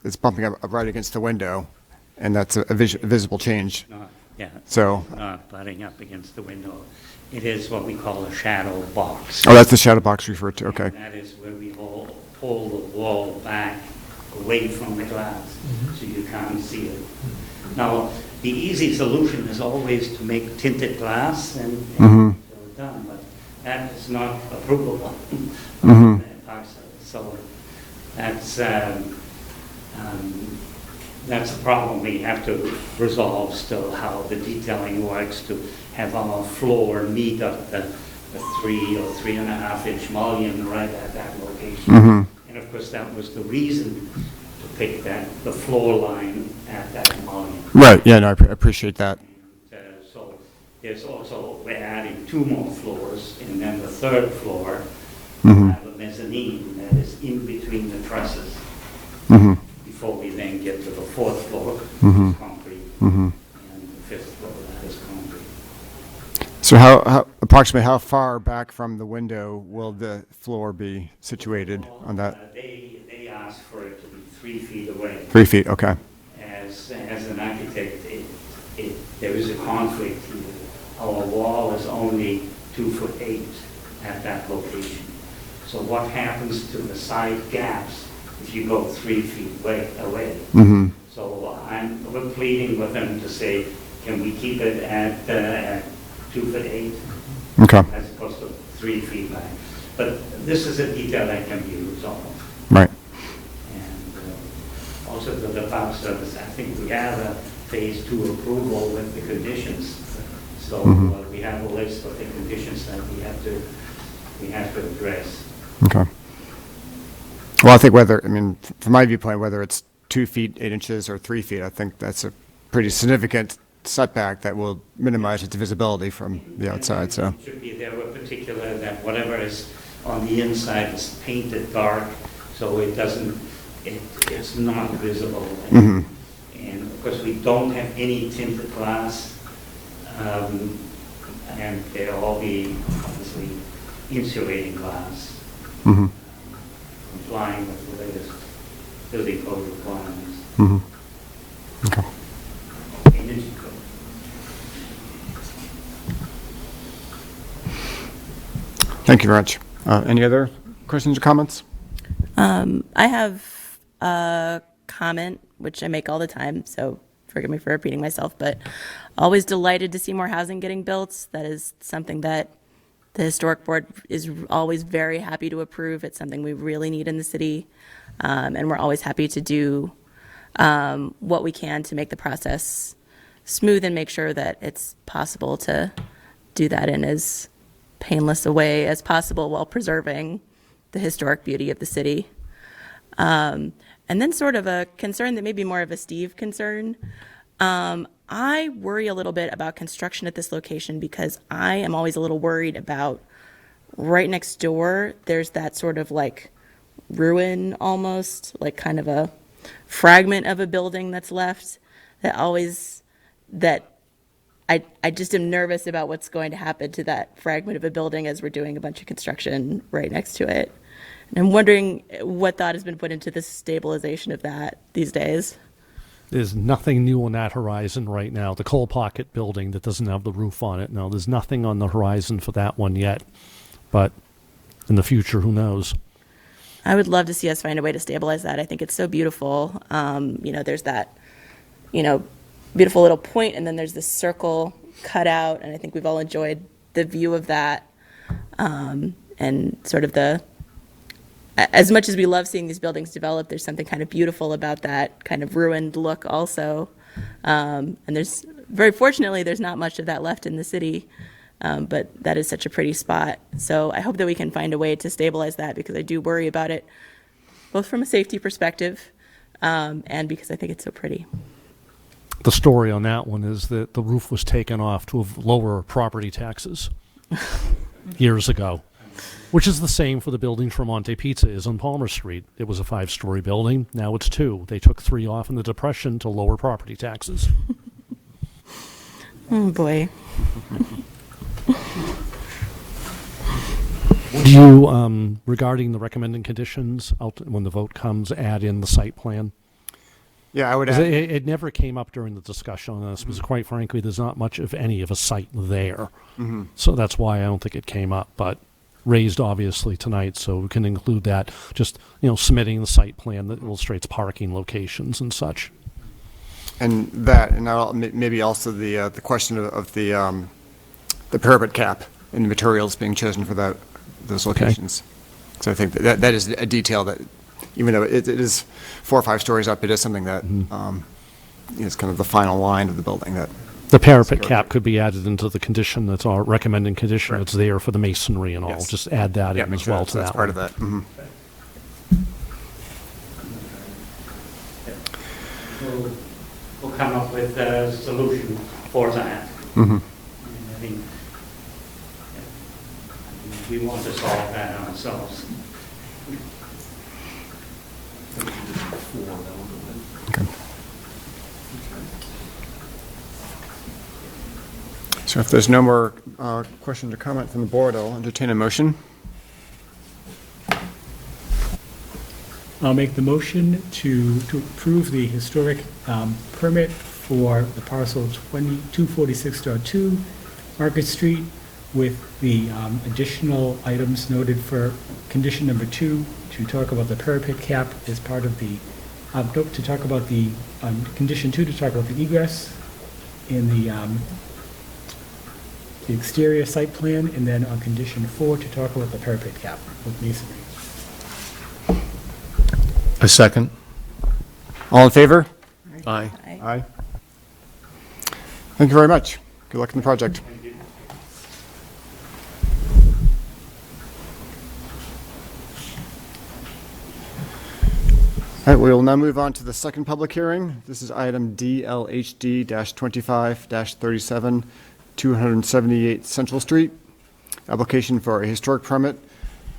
is bumping up right against the window, and that's a visible change. Yeah. So. Not butting up against the window. It is what we call a shadow box. Oh, that's the shadow box referred to. Okay. And that is where we pull the wall back away from the glass, so you can't see it. Now, the easy solution is always to make tinted glass and it's done, but that is not approvable. So that's a problem we have to resolve still, how the detailing works to have our floor meet up the 3 or 3.5 inch mullion right at that location. And of course, that was the reason to pick the floor line at that mullion. Right. Yeah. No, I appreciate that. So there's also, we're adding 2 more floors, and then the 3rd floor have a mezzanine that is in between the trusses before we then get to the 4th floor, which is concrete, and the 5th floor that is concrete. So how approximately how far back from the window will the floor be situated on that? They asked for it to be 3 feet away. 3 feet. Okay. As an architect, there is a conflict here. Our wall is only 2'8" at that location. So what happens to the side gaps if you go 3 feet away? So we're pleading with them to say, can we keep it at 2'8", Okay. as opposed to 3 feet back? But this is a detail that can be resolved. Right. And also the Park Service, I think we have a phase 2 approval with the conditions. So we have a list of the conditions that we have to address. Okay. Well, I think from my viewpoint, whether it's 2 feet, 8 inches, or 3 feet, I think that's a pretty significant setback that will minimize its visibility from the outside. So. It should be there in particular that whatever is on the inside is painted dark, so it's not visible. And of course, we don't have any tinted glass, and they'll all be obviously insulating glass. Complying with the latest building code requirements. Okay. Energy code. Thank you very much. Any other questions or comments? I have a comment, which I make all the time, so forgive me for repeating myself, but always delighted to see more housing getting built. That is something that the Historic Board is always very happy to approve. It's something we really need in the city, and we're always happy to do what we can to make the process smooth and make sure that it's possible to do that in as painless a way as possible while preserving the historic beauty of the city. And then sort of a concern that may be more of a Steve concern. I worry a little bit about construction at this location because I am always a little worried about right next door, there's that sort of like ruin almost, like kind of a fragment of a building that's left that I just am nervous about what's going to happen to that fragment of a building as we're doing a bunch of construction right next to it. And I'm wondering what thought has been put into the stabilization of that these days. There's nothing new on that horizon right now. The Coal Pocket building that doesn't have the roof on it. No, there's nothing on the horizon for that one yet. But in the future, who knows? I would love to see us find a way to stabilize that. I think it's so beautiful. There's that, beautiful little point, and then there's this circle cut out, and I think we've all enjoyed the view of that. And sort of as much as we love seeing these buildings develop, there's something kind of beautiful about that kind of ruined look also. And very fortunately, there's not much of that left in the city. But that is such a pretty spot. So I hope that we can find a way to stabilize that, because I do worry about it, both from a safety perspective and because I think it's so pretty. The story on that one is that the roof was taken off to lower property taxes years ago, which is the same for the building Tremonte Pizza is on Palmer Street. It was a 5-story building. Now it's 2. They took 3 off in the Depression to lower property taxes. Oh, boy. Do you, regarding the recommended conditions, when the vote comes, add in the site plan? Yeah, I would 'Cause add, it never came up during the discussion on this, because quite frankly, there's not much of any of a site there. So that's why I don't think it came up, but raised obviously tonight, so we can include that, just, submitting the site plan that illustrates parking locations and such. and that, and maybe also the question of the parapet cap and the materials being chosen for those locations. So I think that is a detail that, even though it is 4 or 5 stories up, it is something that is kind of the final line of the building. That The parapet cap could be added into the condition that's our recommended condition. Right. It's there for the masonry and all. Yes. Just add that in make as sure well to that's that part one. of that. Mhm. We'll come up with a solution for that. Mhm. I think we want to solve that ourselves. Okay. So if there's no more questions or comment from the board, I'll entertain a motion. I'll make the motion to approve the historic permit for the parcel 2246.2 Market Street with the additional items noted for condition number 2, to talk about the parapet cap as part of the, to talk about the, condition 2, to talk about the egress in the exterior site plan, and then on condition 4, to talk about the parapet cap with masonry. A second. All in favor? Aye. Aye. Thank you very much. Good luck in the project. All right, we will now move on to the second public hearing. This is item DLHD-25-37, 278 Central Street. Application for a historic permit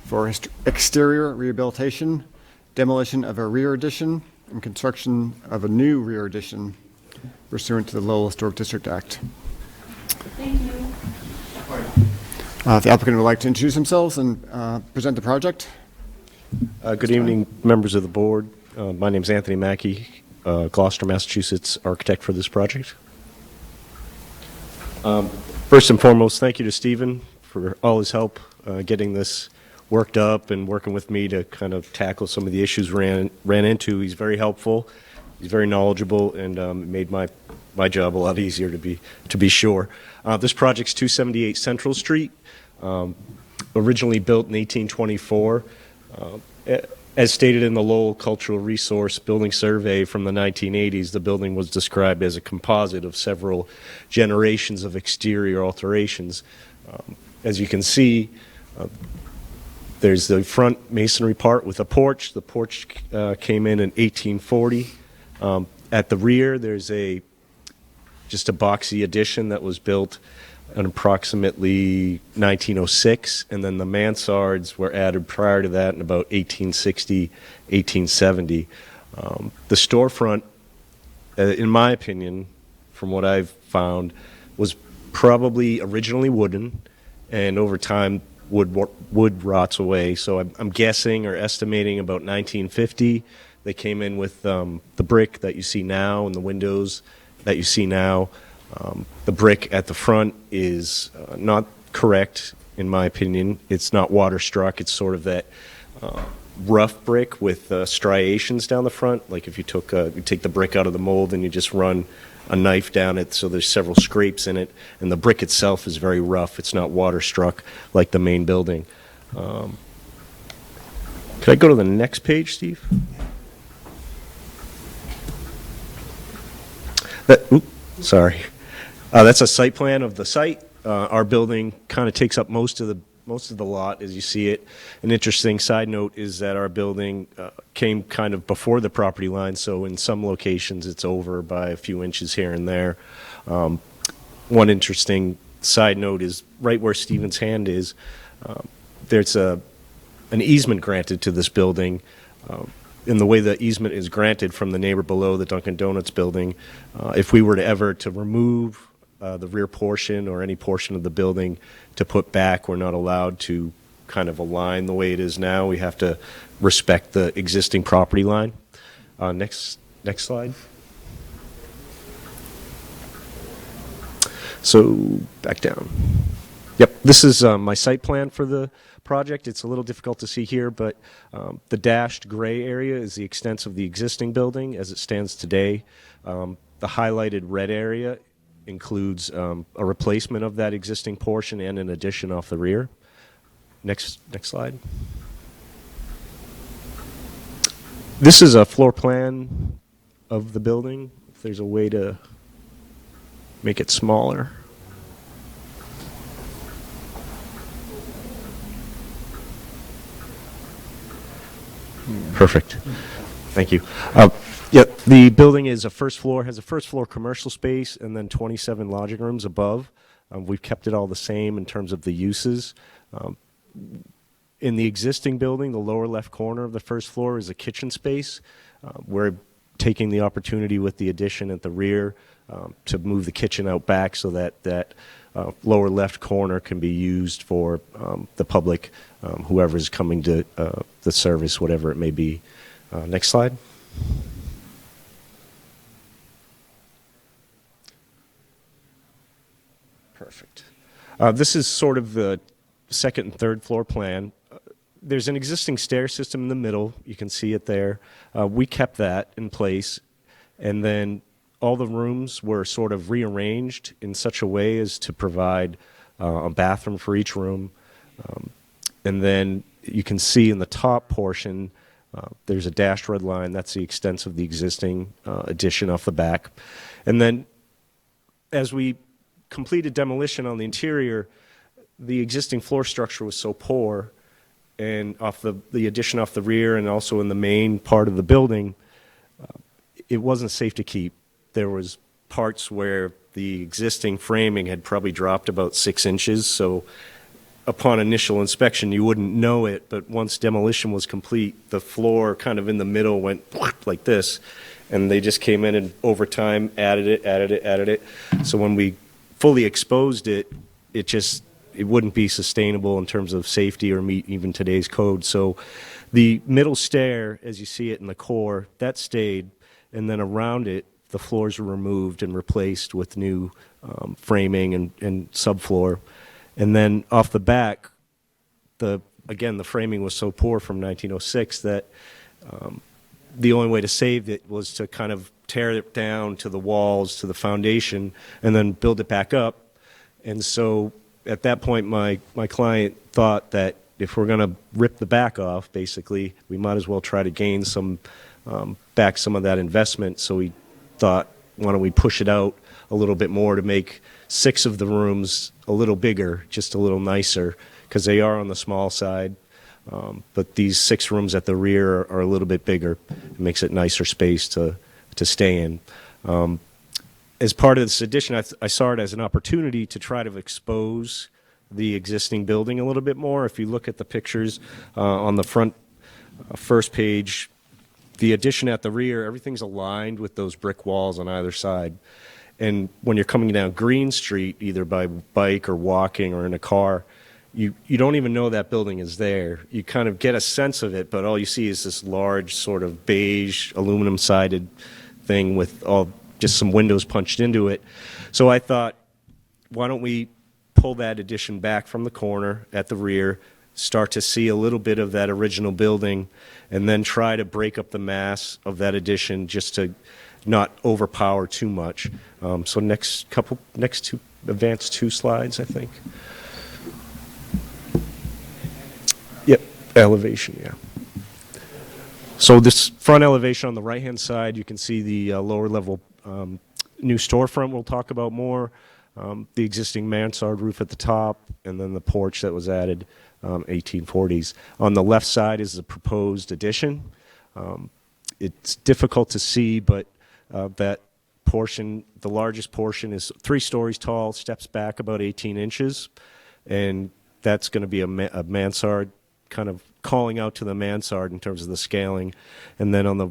for exterior rehabilitation, demolition of a rear addition, and construction of a new rear addition pursuant to the Lowell Historic District Act. Thank you. If the applicant would like to introduce themselves and present the project. Good evening, members of the board. My name is Anthony Mackey, Gloucester, Massachusetts architect for this project. First and foremost, thank you to Stephen for all his help getting this worked up and working with me to kind of tackle some of the issues ran into. He's very helpful, he's very knowledgeable, and made my job a lot easier to be sure. This project's 278 Central Street, originally built in 1824. As stated in the Lowell Cultural Resource Building Survey from the 1980s, the building was described as a composite of several generations of exterior alterations. As you can see, there's the front masonry part with a porch. The porch came in 1840. At the rear, there's just a boxy addition that was built in approximately 1906, and then the mansards were added prior to that in about 1860, 1870. The storefront, in my opinion, from what I've found, was probably originally wooden, and over time wood rots away. So I'm guessing or estimating about 1950. They came in with the brick that you see now and the windows that you see now. The brick at the front is not correct, in my opinion. It's not water struck. It's sort of that rough brick with striations down the front. Like if you take the brick out of the mold and you just run a knife down it, so there's several scrapes in it, and the brick itself is very rough. It's not water struck like the main building. Could I go to the next page, Steve? Sorry. That's a site plan of the site. Our building kind of takes up most of the lot as you see it. An interesting side note is that our building came kind of before the property line, so in some locations it's over by a few inches here and there. One interesting side note is right where Stephen's hand is, there's an easement granted to this building. In the way the easement is granted from the neighbor below, the Dunkin' Donuts building, if we were to ever to remove the rear portion or any portion of the building to put back, we're not allowed to kind of align the way it is now. We have to respect the existing property line. Next slide. So back down. Yep, this is my site plan for the project. It's a little difficult to see here, but the dashed gray area is the extent of the existing building as it stands today. The highlighted red area includes a replacement of that existing portion and an addition off the rear. Next slide. This is a floor plan of the building. If there's a way to make it smaller. Perfect. Thank you. Yep, the building is has a first floor commercial space and then 27 lodging rooms above. We've kept it all the same in terms of the uses. In the existing building, the lower left corner of the first floor is a kitchen space. We're taking the opportunity with the addition at the rear to move the kitchen out back so that lower left corner can be used for the public, whoever is coming to the service, whatever it may be. Next slide. Perfect. This is sort of the second and third floor plan. There's an existing stair system in the middle. You can see it there. We kept that in place, and then all the rooms were sort of rearranged in such a way as to provide a bathroom for each room. And then you can see in the top portion, there's a dashed red line. That's the extent of the existing addition off the back. And then as we completed demolition on the interior, the existing floor structure was so poor, and off the addition off the rear and also in the main part of the building, it wasn't safe to keep. There was parts where the existing framing had probably dropped about 6 inches, so upon initial inspection you wouldn't know it, but once demolition was complete, the floor kind of in the middle went like this, and they just came in and over time added it. So when we fully exposed it, it wouldn't be sustainable in terms of safety or meet even today's code. So the middle stair, as you see it in the core, that stayed, and then around it, the floors were removed and replaced with new framing and subfloor. And then off the back, the framing was so poor from 1906 that the only way to save it was to kind of tear it down to the walls, to the foundation, and then build it back up. And so at that point, my client thought that if we're going to rip the back off, basically, we might as well try to gain back some of that investment. So we thought, why don't we push it out a little bit more to make 6 of the rooms a little bigger, just a little nicer, because they are on the small side. But these 6 rooms at the rear are a little bit bigger. It makes it nicer space to stay in. As part of this addition, I saw it as an opportunity to try to expose the existing building a little bit more. If you look at the pictures on the front first page, the addition at the rear, everything's aligned with those brick walls on either side. And when you're coming down Green Street, either by bike or walking or in a car, you don't even know that building is there. You kind of get a sense of it, but all you see is this large sort of beige aluminum-sided thing with just some windows punched into it. So I thought, why don't we pull that addition back from the corner at the rear, start to see a little bit of that original building, and then try to break up the mass of that addition just to not overpower too much. So advance 2 slides, I think. Yep, elevation, yeah. So this front elevation on the right-hand side, you can see the lower level new storefront we'll talk about more, the existing mansard roof at the top, and then the porch that was added 1840s. On the left side is the proposed addition. It's difficult to see, but that portion, the largest portion, is 3 stories tall, steps back about 18 inches, and that's going to be a mansard, kind of calling out to the mansard in terms of the scaling. And then on the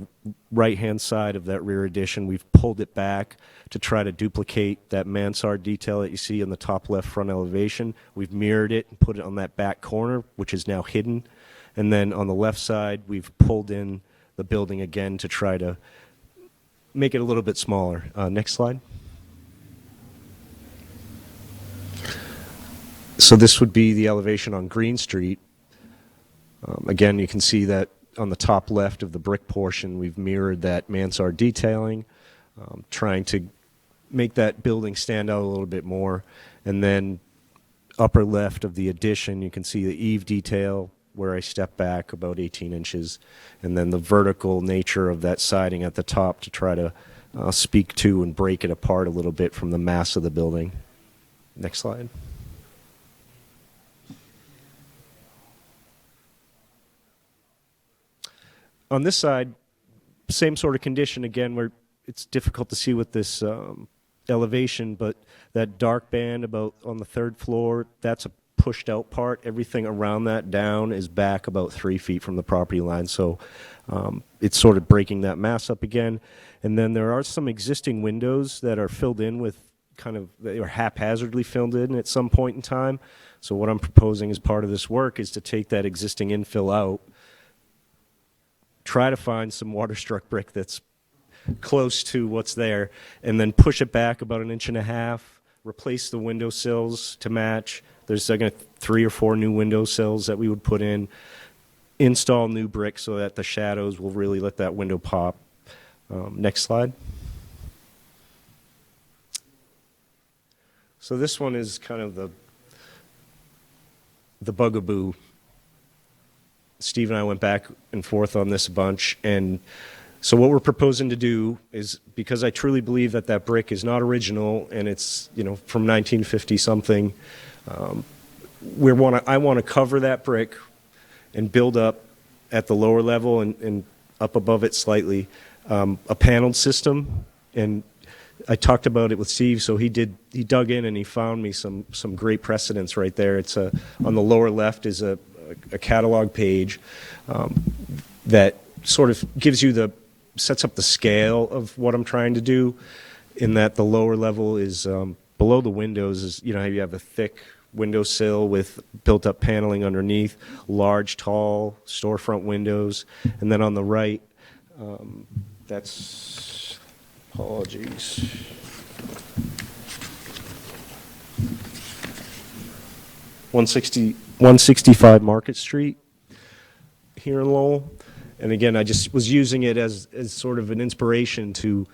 right-hand side of that rear addition, we've pulled it back to try to duplicate that mansard detail that you see in the top left front elevation. We've mirrored it and put it on that back corner, which is now hidden. And then on the left side, we've pulled in the building again to try to make it a little bit smaller. Next slide. So this would be the elevation on Green Street. Again, you can see that on the top left of the brick portion, we've mirrored that mansard detailing, trying to make that building stand out a little bit more. And then upper left of the addition, you can see the eave detail where I step back about 18 inches, and then the vertical nature of that siding at the top to try to speak to and break it apart a little bit from the mass of the building. Next slide. On this side, same sort of condition again, where it's difficult to see with this elevation, but that dark band about on the 3rd floor, that's a pushed out part. Everything around that down is back about 3 feet from the property line, so it's sort of breaking that mass up again. And then there are some existing windows that are filled in with they are haphazardly filled in at some point in time. So what I'm proposing as part of this work is to take that existing infill out, try to find some water-struck brick that's close to what's there, and then push it back about 1.5 inches, replace the window sills to match. There's 3 or 4 new window sills that we would put in, install new brick so that the shadows will really let that window pop. Next slide. So this one is kind of the bugaboo. Steve and I went back and forth on this a bunch, and so what we're proposing to do is, because I truly believe that that brick is not original and it's from 1950 something, I want to cover that brick and build up at the lower level and up above it slightly a paneled system. And I talked about it with Steve, so he dug in and he found me some great precedents right there. It's on the lower left is a catalog page that sort of sets up the scale of what I'm trying to do, in that the lower level is below the windows is, how you have a thick windowsill with built-up paneling underneath, large, tall storefront windows, and then on the right, apologies. $165 Market Street here in Lowell. And again, I just was using it as sort of an inspiration to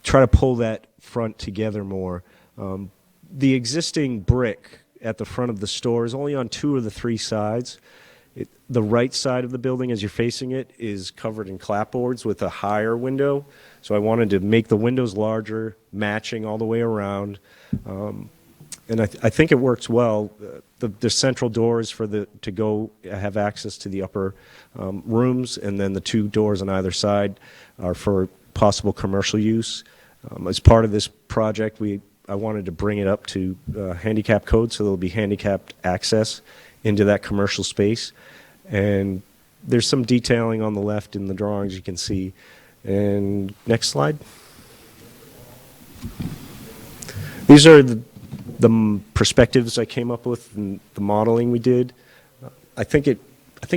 try to pull that front together more. The existing brick at the front of the store is only on 2 of the 3 sides. The right side of the building, as you're facing it, is covered in clapboards with a higher window. So I wanted to make the windows larger, matching all the way around. And I think it works well. The central doors to have access to the upper rooms, and then the 2 doors on either side are for possible commercial use. As part of this project, I wanted to bring it up to handicap code, so there'll be handicapped access into that commercial space. And there's some detailing on the left in the drawings you can see. And next slide. These are the perspectives I came up with and the modeling we did. I think it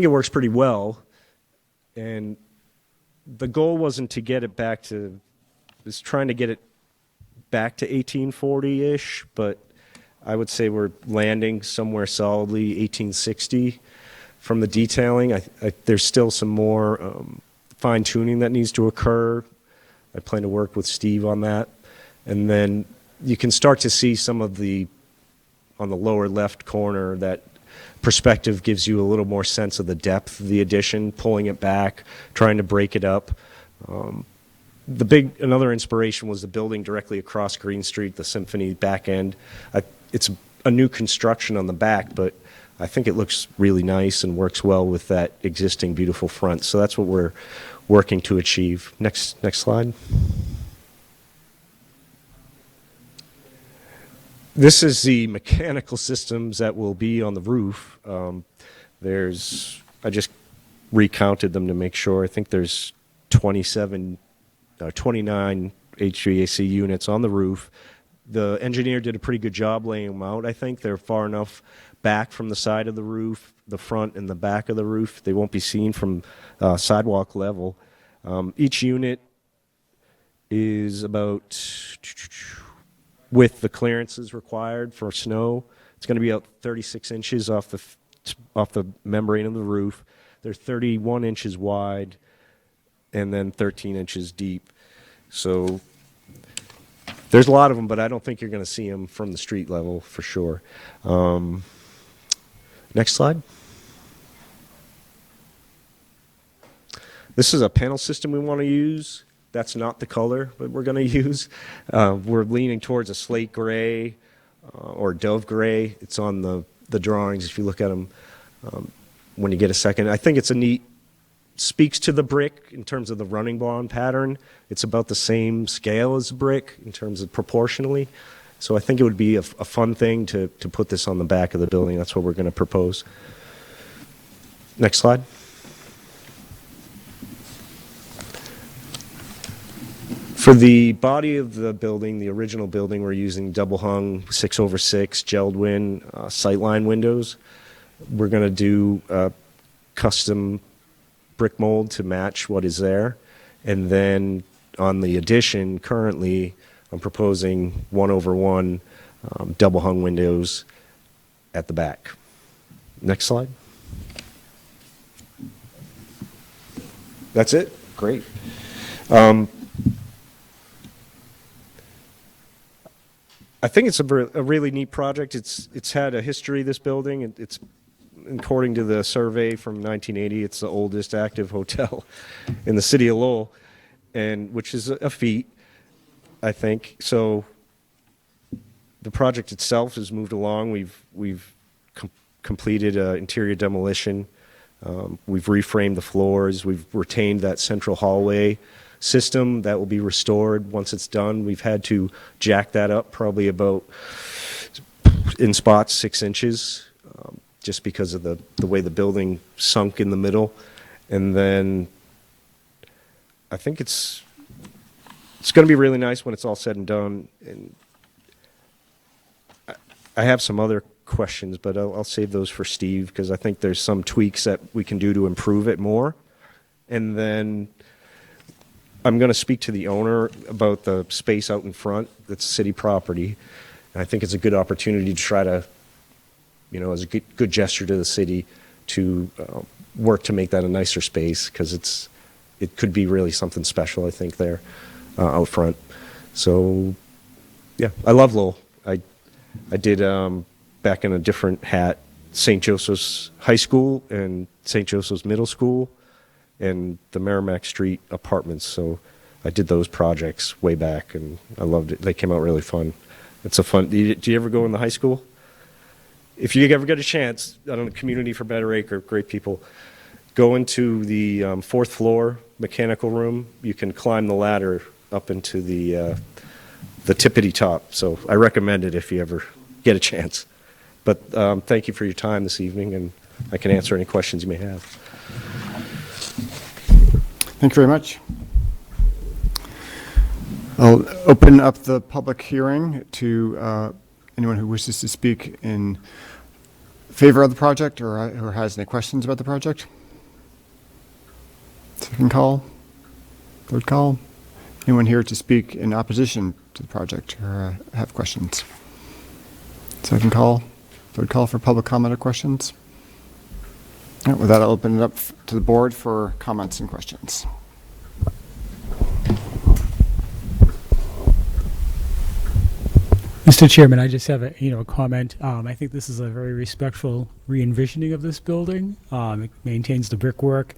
works pretty well. And the goal wasn't to get it back to, was trying to get it back to 1840-ish, but I would say we're landing somewhere solidly 1860 from the detailing. There's still some more fine-tuning that needs to occur. I plan to work with Steve on that. And then you can start to see some of on the lower left corner, that perspective gives you a little more sense of the depth of the addition, pulling it back, trying to break it up. Another inspiration was the building directly across Green Street, the Symphony back end. It's a new construction on the back, but I think it looks really nice and works well with that existing beautiful front. So that's what we're working to achieve. Next slide. This is the mechanical systems that will be on the roof. I just recounted them to make sure. I think there's 29 HVAC units on the roof. The engineer did a pretty good job laying them out, I think. They're far enough back from the side of the roof, the front and the back of the roof. They won't be seen from sidewalk level. Each unit is about, with the clearances required for snow, it's going to be out 36 inches off the membrane of the roof. They're 31 inches wide and then 13 inches deep. So there's a lot of them, but I don't think you're going to see them from the street level for sure. Next slide. This is a panel system we want to use. That's not the color that we're going to use. We're leaning towards a slate gray or dove gray. It's on the drawings if you look at them when you get a second. I think it's speaks to the brick in terms of the running bond pattern. It's about the same scale as the brick in terms of proportionally. So I think it would be a fun thing to put this on the back of the building. That's what we're going to propose. Next slide. For the body of the building, the original building, we're using double hung 6/6 gelled win sightline windows. We're going to do custom brick mold to match what is there. And then on the addition, currently, I'm proposing 1/1 double hung windows at the back. Next slide. That's it? Great. I think it's a really neat project. It's had a history, this building. It's according to the survey from 1980, it's the oldest active hotel in the city of Lowell, and which is a feat, I think. So the project itself has moved along. We've completed interior demolition. We've reframed the floors. We've retained that central hallway system that will be restored once it's done. We've had to jack that up probably about, in spots, 6 inches, just because of the way the building sunk in the middle. And then I think it's going to be really nice when it's all said and done. And I have some other questions, but I'll save those for Steve, because I think there's some tweaks that we can do to improve it more. And then I'm going to speak to the owner about the space out in front that's city property. And I think it's a good opportunity to try to, as a good gesture to the city, to work to make that a nicer space, because it could be really something special, I think, there out front. So, yeah, I love Lowell. I did, back in a different hat, St. Joseph's High School and St. Joseph's Middle School and the Merrimack Street apartments. So I did those projects way back, and I loved it. They came out really fun. It's a fun. Do you ever go in the high school? If you ever get a chance, I don't know, Community for Better Acre, great people. Go into the 4th floor mechanical room. You can climb the ladder up into the tippity top. So I recommend it if you ever get a chance. But thank you for your time this evening, and I can answer any questions you may have. Thank you very much. I'll open up the public hearing to anyone who wishes to speak in favor of the project or has any questions about the project. Second call. Third call. Anyone here to speak in opposition to the project or have questions? Second call. Third call for public comment or questions. All right, with that, I'll open it up to the board for comments and questions. Mr. Chairman, I just have a comment. I think this is a very respectful re-envisioning of this building. It maintains the brickwork,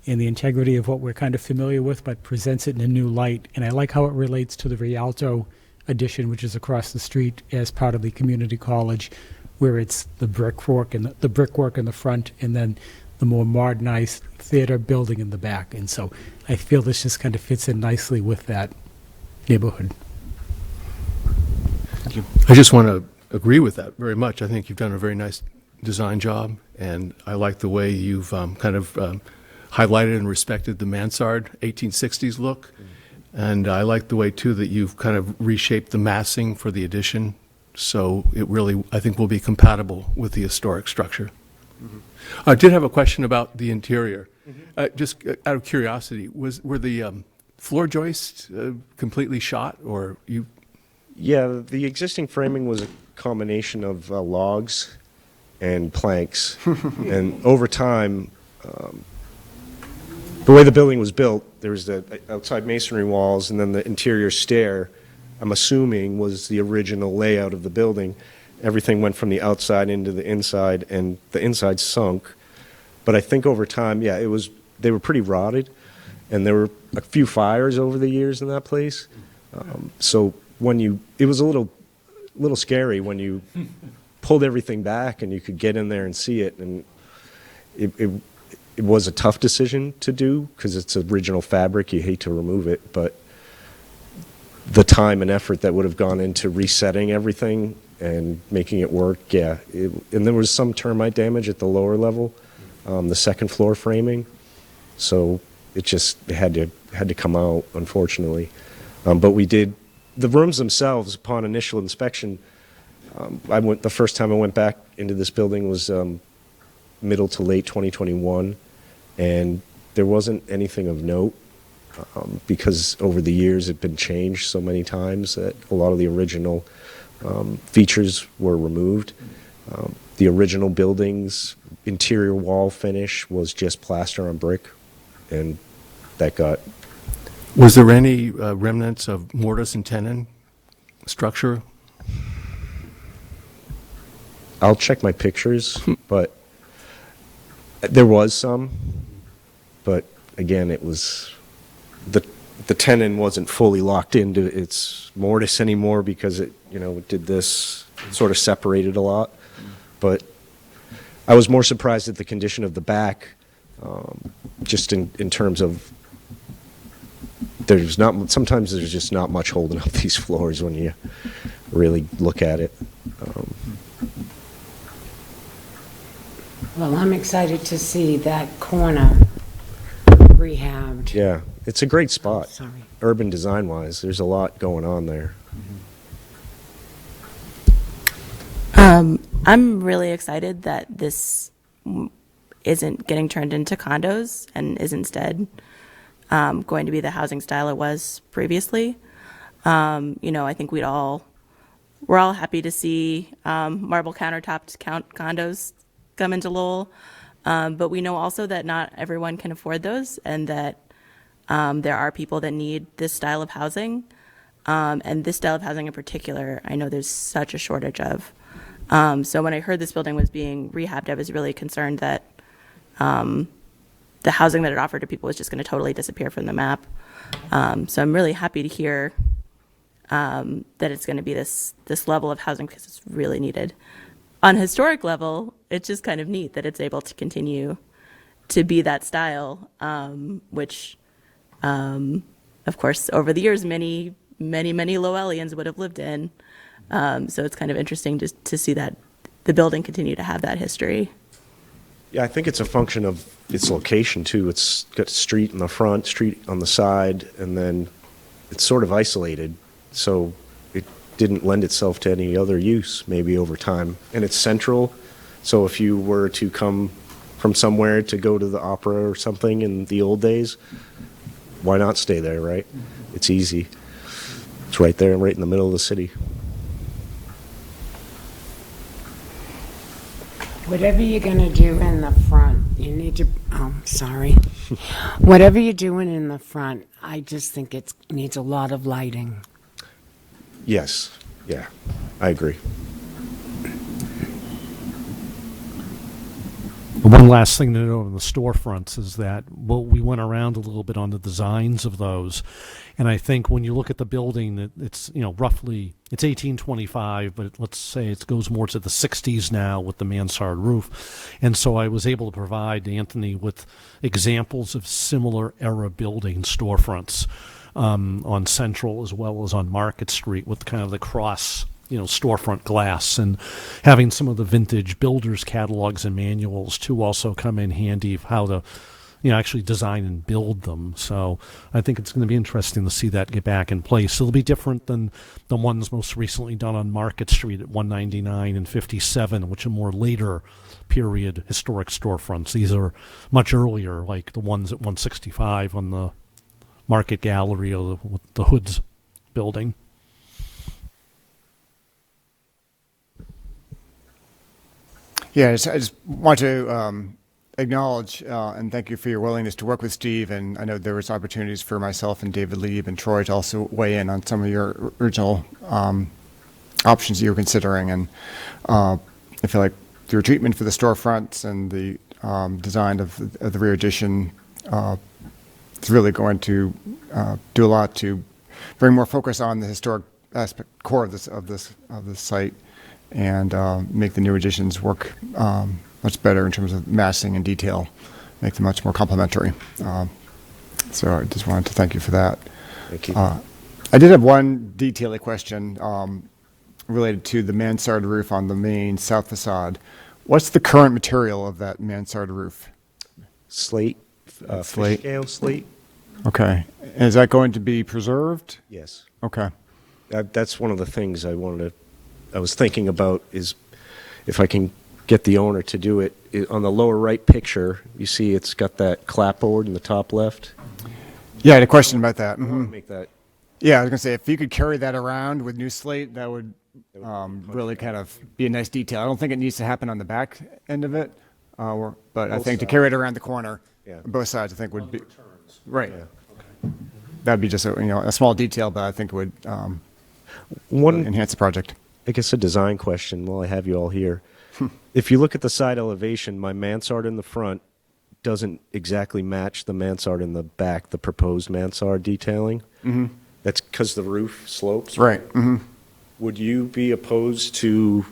and the integrity of what we're kind of familiar with, but presents it in a new light. And I like how it relates to the Rialto addition, which is across the street as part of the community college, where it's the brickwork and the brickwork in the front, and then the more modernized theater building in the back. And so I feel this just kind of fits in nicely with that neighborhood. Thank you. I just want to agree with that very much. I think you've done a very nice design job, and I like the way you've kind of highlighted and respected the mansard 1860s look. And I like the way, too, that you've kind of reshaped the massing for the addition. So it really, I think, will be compatible with the historic structure. I did have a question about the interior. Just out of curiosity, were the floor joists completely shot, or you? Yeah, the existing framing was a combination of logs and planks. And over time, the way the building was built, there was the outside masonry walls and then the interior stair, I'm assuming, was the original layout of the building. Everything went from the outside into the inside, and the inside sunk. But I think over time, yeah, they were pretty rotted, and there were a few fires over the years in that place. So it was a little scary when you pulled everything back and you could get in there and see it, and it was a tough decision to do because it's original fabric. You hate to remove it, but the time and effort that would have gone into resetting everything and making it work, yeah. And there was some termite damage at the lower level, the second floor framing, so it had to come out, unfortunately. But we did the rooms themselves upon initial inspection. The first time I went back into this building was middle to late 2021, and there wasn't anything of note because over the years it had been changed so many times that a lot of the original features were removed. The original building's interior wall finish was just plaster on brick, and that got... Was there any remnants of mortise and tenon structure? I'll check my pictures, but there was some. But again, it was the tenon wasn't fully locked into its mortise anymore because it did this, sort of separated a lot. But I was more surprised at the condition of the back, just in terms of sometimes there's just not much holding up these floors when you really look at it. Well, I'm excited to see that corner rehabbed. Yeah, it's a great spot. Sorry. Urban design-wise, there's a lot going on there. I'm really excited that this isn't getting turned into condos and is instead going to be the housing style it was previously. I think we're all happy to see marble countertopped condos come into Lowell, but we know also that not everyone can afford those, and that there are people that need this style of housing, and this style of housing in particular, I know there's such a shortage of. So when I heard this building was being rehabbed, I was really concerned that the housing that it offered to people was just going to totally disappear from the map. So I'm really happy to hear that it's going to be this level of housing because it's really needed. On a historic level, it's just kind of neat that it's able to continue to be that style, which, of course, over the years, many Lowellians would have lived in. So it's kind of interesting to see that the building continue to have that history. Yeah, I think it's a function of its location, too. It's got a street in the front, street on the side, and then it's sort of isolated. So it didn't lend itself to any other use, maybe over time. And it's central, so if you were to come from somewhere to go to the opera or something in the old days, why not stay there, right? It's easy. It's right there, right in the middle of the city. Whatever you're going to do in the front, you need to, whatever you're doing in the front, I just think it needs a lot of lighting. Yes, yeah, I agree. One last thing to note on the storefronts is that, well, we went around a little bit on the designs of those, and I think when you look at the building, it's roughly it's 1825, but let's say it goes more to the 60s now with the mansard roof, and so I was able to provide Anthony with examples of similar era building storefronts on Central as well as on Market Street with kind of the cross storefront glass, and having some of the vintage builders catalogs and manuals to also come in handy of how to actually design and build them. So I think it's going to be interesting to see that get back in place. It'll be different than the ones most recently done on Market Street at 199 and 57, which are more later period historic storefronts. These are much earlier, like the ones at 165 on the Market Gallery or the Hoods building. Yeah, I just want to acknowledge and thank you for your willingness to work with Steve. And I know there was opportunities for myself and David Lieb and Troy to also weigh in on some of your original options you were considering. And I feel like your treatment for the storefronts and the design of the rear addition is really going to do a lot to bring more focus on the historic aspect core of this site, and make the new additions work much better in terms of massing and detail, make them much more complementary. So I just wanted to thank you for that. Thank you. I did have one detail question related to the mansard roof on the main south facade. What's the current material of that mansard roof? Slate, Slate. fish scale slate. Okay. And is that going to be preserved? Yes. Okay. That's one of the things I was thinking about, is if I can get the owner to do it. On the lower right picture, you see it's got that clapboard in the top left. Yeah, I had a question about that. I Mhm. want to make that. Yeah, I was going to say, if you could carry that around with new slate, that would really kind of be a nice detail. I don't think it needs to happen on the back end of it, but I Both think to sides. carry it around the corner, Yeah. both sides, I think would be, right. Yeah. That'd be just a small detail, but I think it would One, enhance the project. I guess, a design question while I have you all here. If you look at the side elevation, my mansard in the front doesn't exactly match the mansard in the back, the proposed mansard detailing. Mm-hmm. That's because the roof slopes. Right. Mm-hmm. Would you be opposed to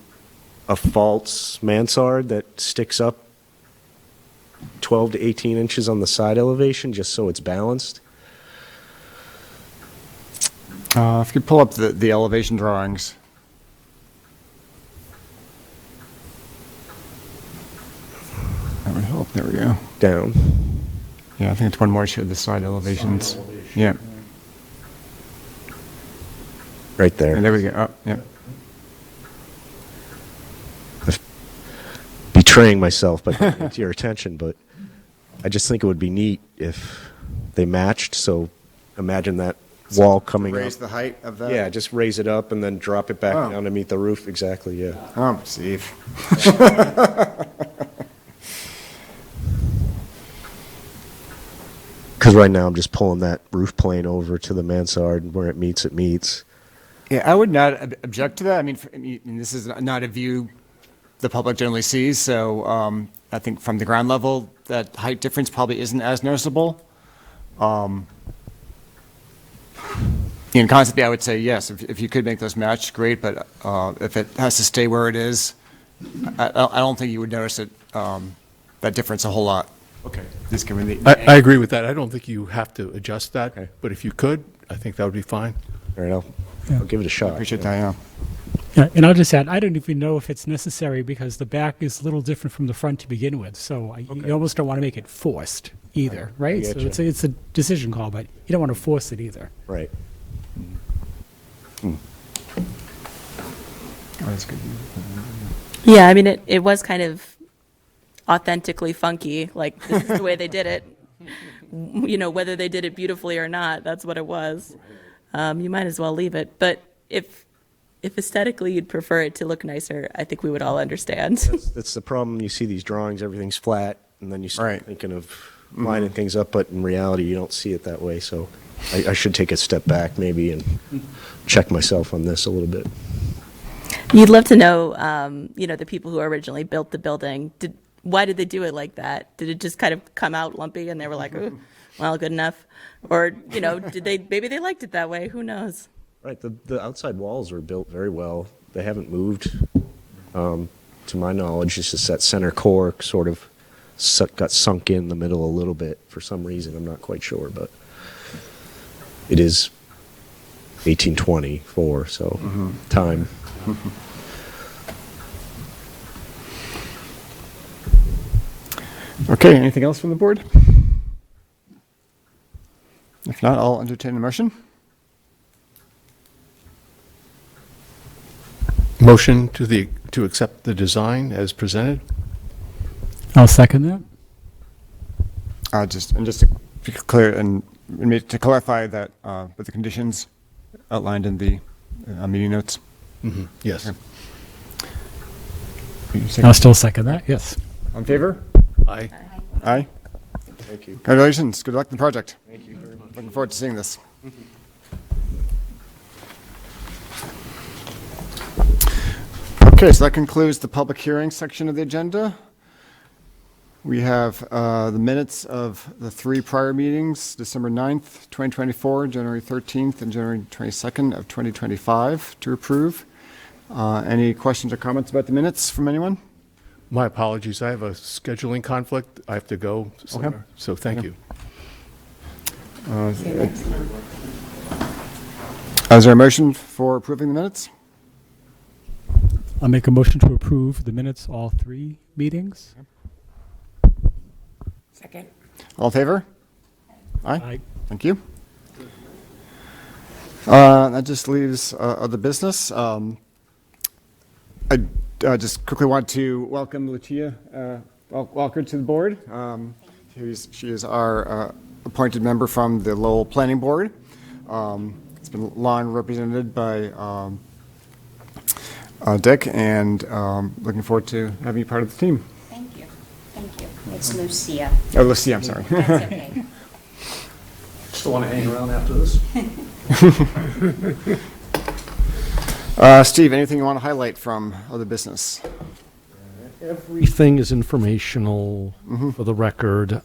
a false mansard that sticks up 12 to 18 inches on the side elevation just so it's balanced? If you could pull up the elevation drawings. That would help. There we go. Down. Yeah, I think it's one more showed the side elevations. Yeah. Right there. And there we go. Oh, yeah. Betraying myself by bringing it to your attention, but I just think it would be neat if they matched. So imagine that wall coming Raise up. the height of that? Yeah, just raise it up and then drop it back Oh. down to meet the roof. Exactly, yeah. Oh, Steve. Because right now I'm just pulling that roof plane over to the mansard, and where it meets, it meets. Yeah, I would not object to that. I mean, this is not a view the public generally sees, so I think from the ground level, that height difference probably isn't as noticeable. In concept, I would say yes, if you could make those match, great, but if it has to stay where it is, I don't think you would notice it, that difference a whole lot. Okay. Just given the. I agree with that. I don't think you have to adjust that, Okay. but if you could, I think that would be fine. All right, I'll give it a shot. Appreciate that, yeah. Yeah, and I'll just add, I don't even know if it's necessary because the back is a little different from the front to begin with. So you almost don't want to make it forced either, right? So getcha. it's a decision call, but you don't want to force it either. Right. Oh, that's good. Yeah, I mean, it was kind of authentically funky. Like, this is the way they did it. Whether they did it beautifully or not, that's what it was. You might as well leave it. But if aesthetically you'd prefer it to look nicer, I think we would all understand. That's the problem. You see these drawings, everything's flat, and then you start Right. thinking of lining things up, but in reality, you don't see it that way. So I should take a step back maybe and check myself on this a little bit. You'd love to know, the people who originally built the building, why did they do it like that? Did it just kind of come out lumpy and they were like, "Ooh, well, good enough," or maybe they liked it that way? Who knows? Right, the outside walls are built very well. They haven't moved, to my knowledge. It's just that center core sort of got sunk in the middle a little bit for some reason. I'm not quite sure, but it is 1824, so time. Okay, anything else from the board? If not, I'll entertain a motion. Motion to accept the design as presented? I'll second that. Just to be clear and to clarify that with the conditions outlined in the meeting notes. Yes. Okay. I'll still second that, yes. On favor? Aye. Aye. Thank you. Congratulations. Good luck in the project. Thank you very much. Looking forward to seeing this. Okay, so that concludes the public hearing section of the agenda. We have the minutes of the 3 prior meetings, December 9th, 2024, January 13th, and January 22nd of 2025 to approve. Any questions or comments about the minutes from anyone? My apologies. I have a scheduling conflict. I have to go somewhere. So thank you. Is there a motion for approving the minutes? I'll make a motion to approve the minutes, all 3 meetings. Second. All in favor? Aye. Aye. Thank you. That just leaves other business. I just quickly want to welcome Lucia Walker to the board. She is our appointed member from the Lowell Planning Board. It's been long represented by Dick, and looking forward to having you part of the team. Thank you. Thank you. It's Lucia. Oh, Lucia, I'm sorry. That's okay. Still want to hang around after this? Steve, anything you want to highlight from other business? Everything is informational for the record.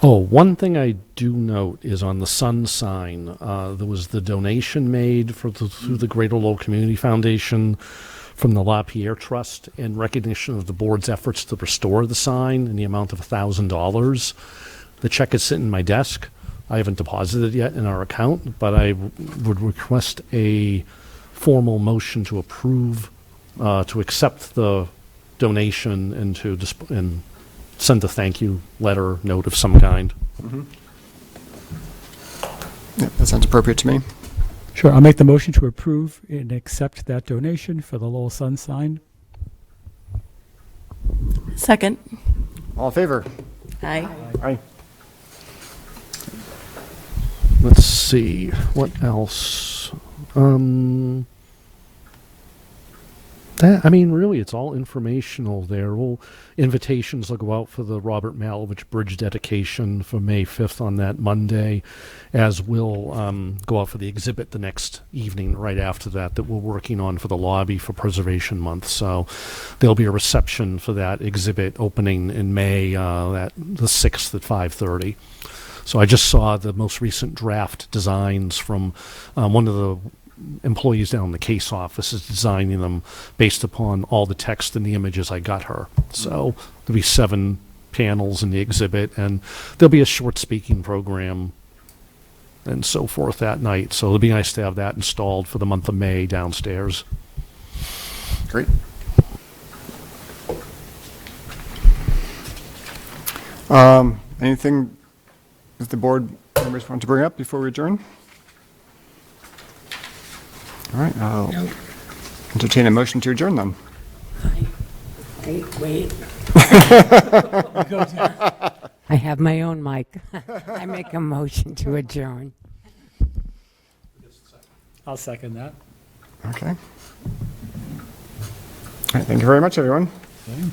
One thing I do note is on the sun sign, there was the donation made through the Greater Lowell Community Foundation from the LaPierre Trust in recognition of the board's efforts to restore the sign in the amount of $1,000. The check is sitting in my desk. I haven't deposited it yet in our account, but I would request a formal motion to approve, to accept the donation and to and send a thank you letter note of some kind. Yeah, that sounds appropriate to me. Sure, I'll make the motion to approve and accept that donation for the Lowell Sun sign. Second. All in favor? Aye. Aye. Let's see, what else? Really, it's all informational there. Invitations will go out for the Robert Malovich Bridge dedication for May 5th on that Monday, as will go out for the exhibit the next evening right after that we're working on for the lobby for Preservation Month. So there'll be a reception for that exhibit opening in May, the 6th at 5:30. So I just saw the most recent draft designs from one of the employees down in the case office is designing them based upon all the text and the images I got her. So there'll be 7 panels in the exhibit, and there'll be a short speaking program and so forth that night. So it'll be nice to have that installed for the month of May downstairs. Great. Anything that the board members want to bring up before we adjourn? All right, I'll entertain a motion to adjourn then. Wait. I have my own mic. I make a motion to adjourn. I'll second that. Okay. All right, thank you very much, everyone. Okay.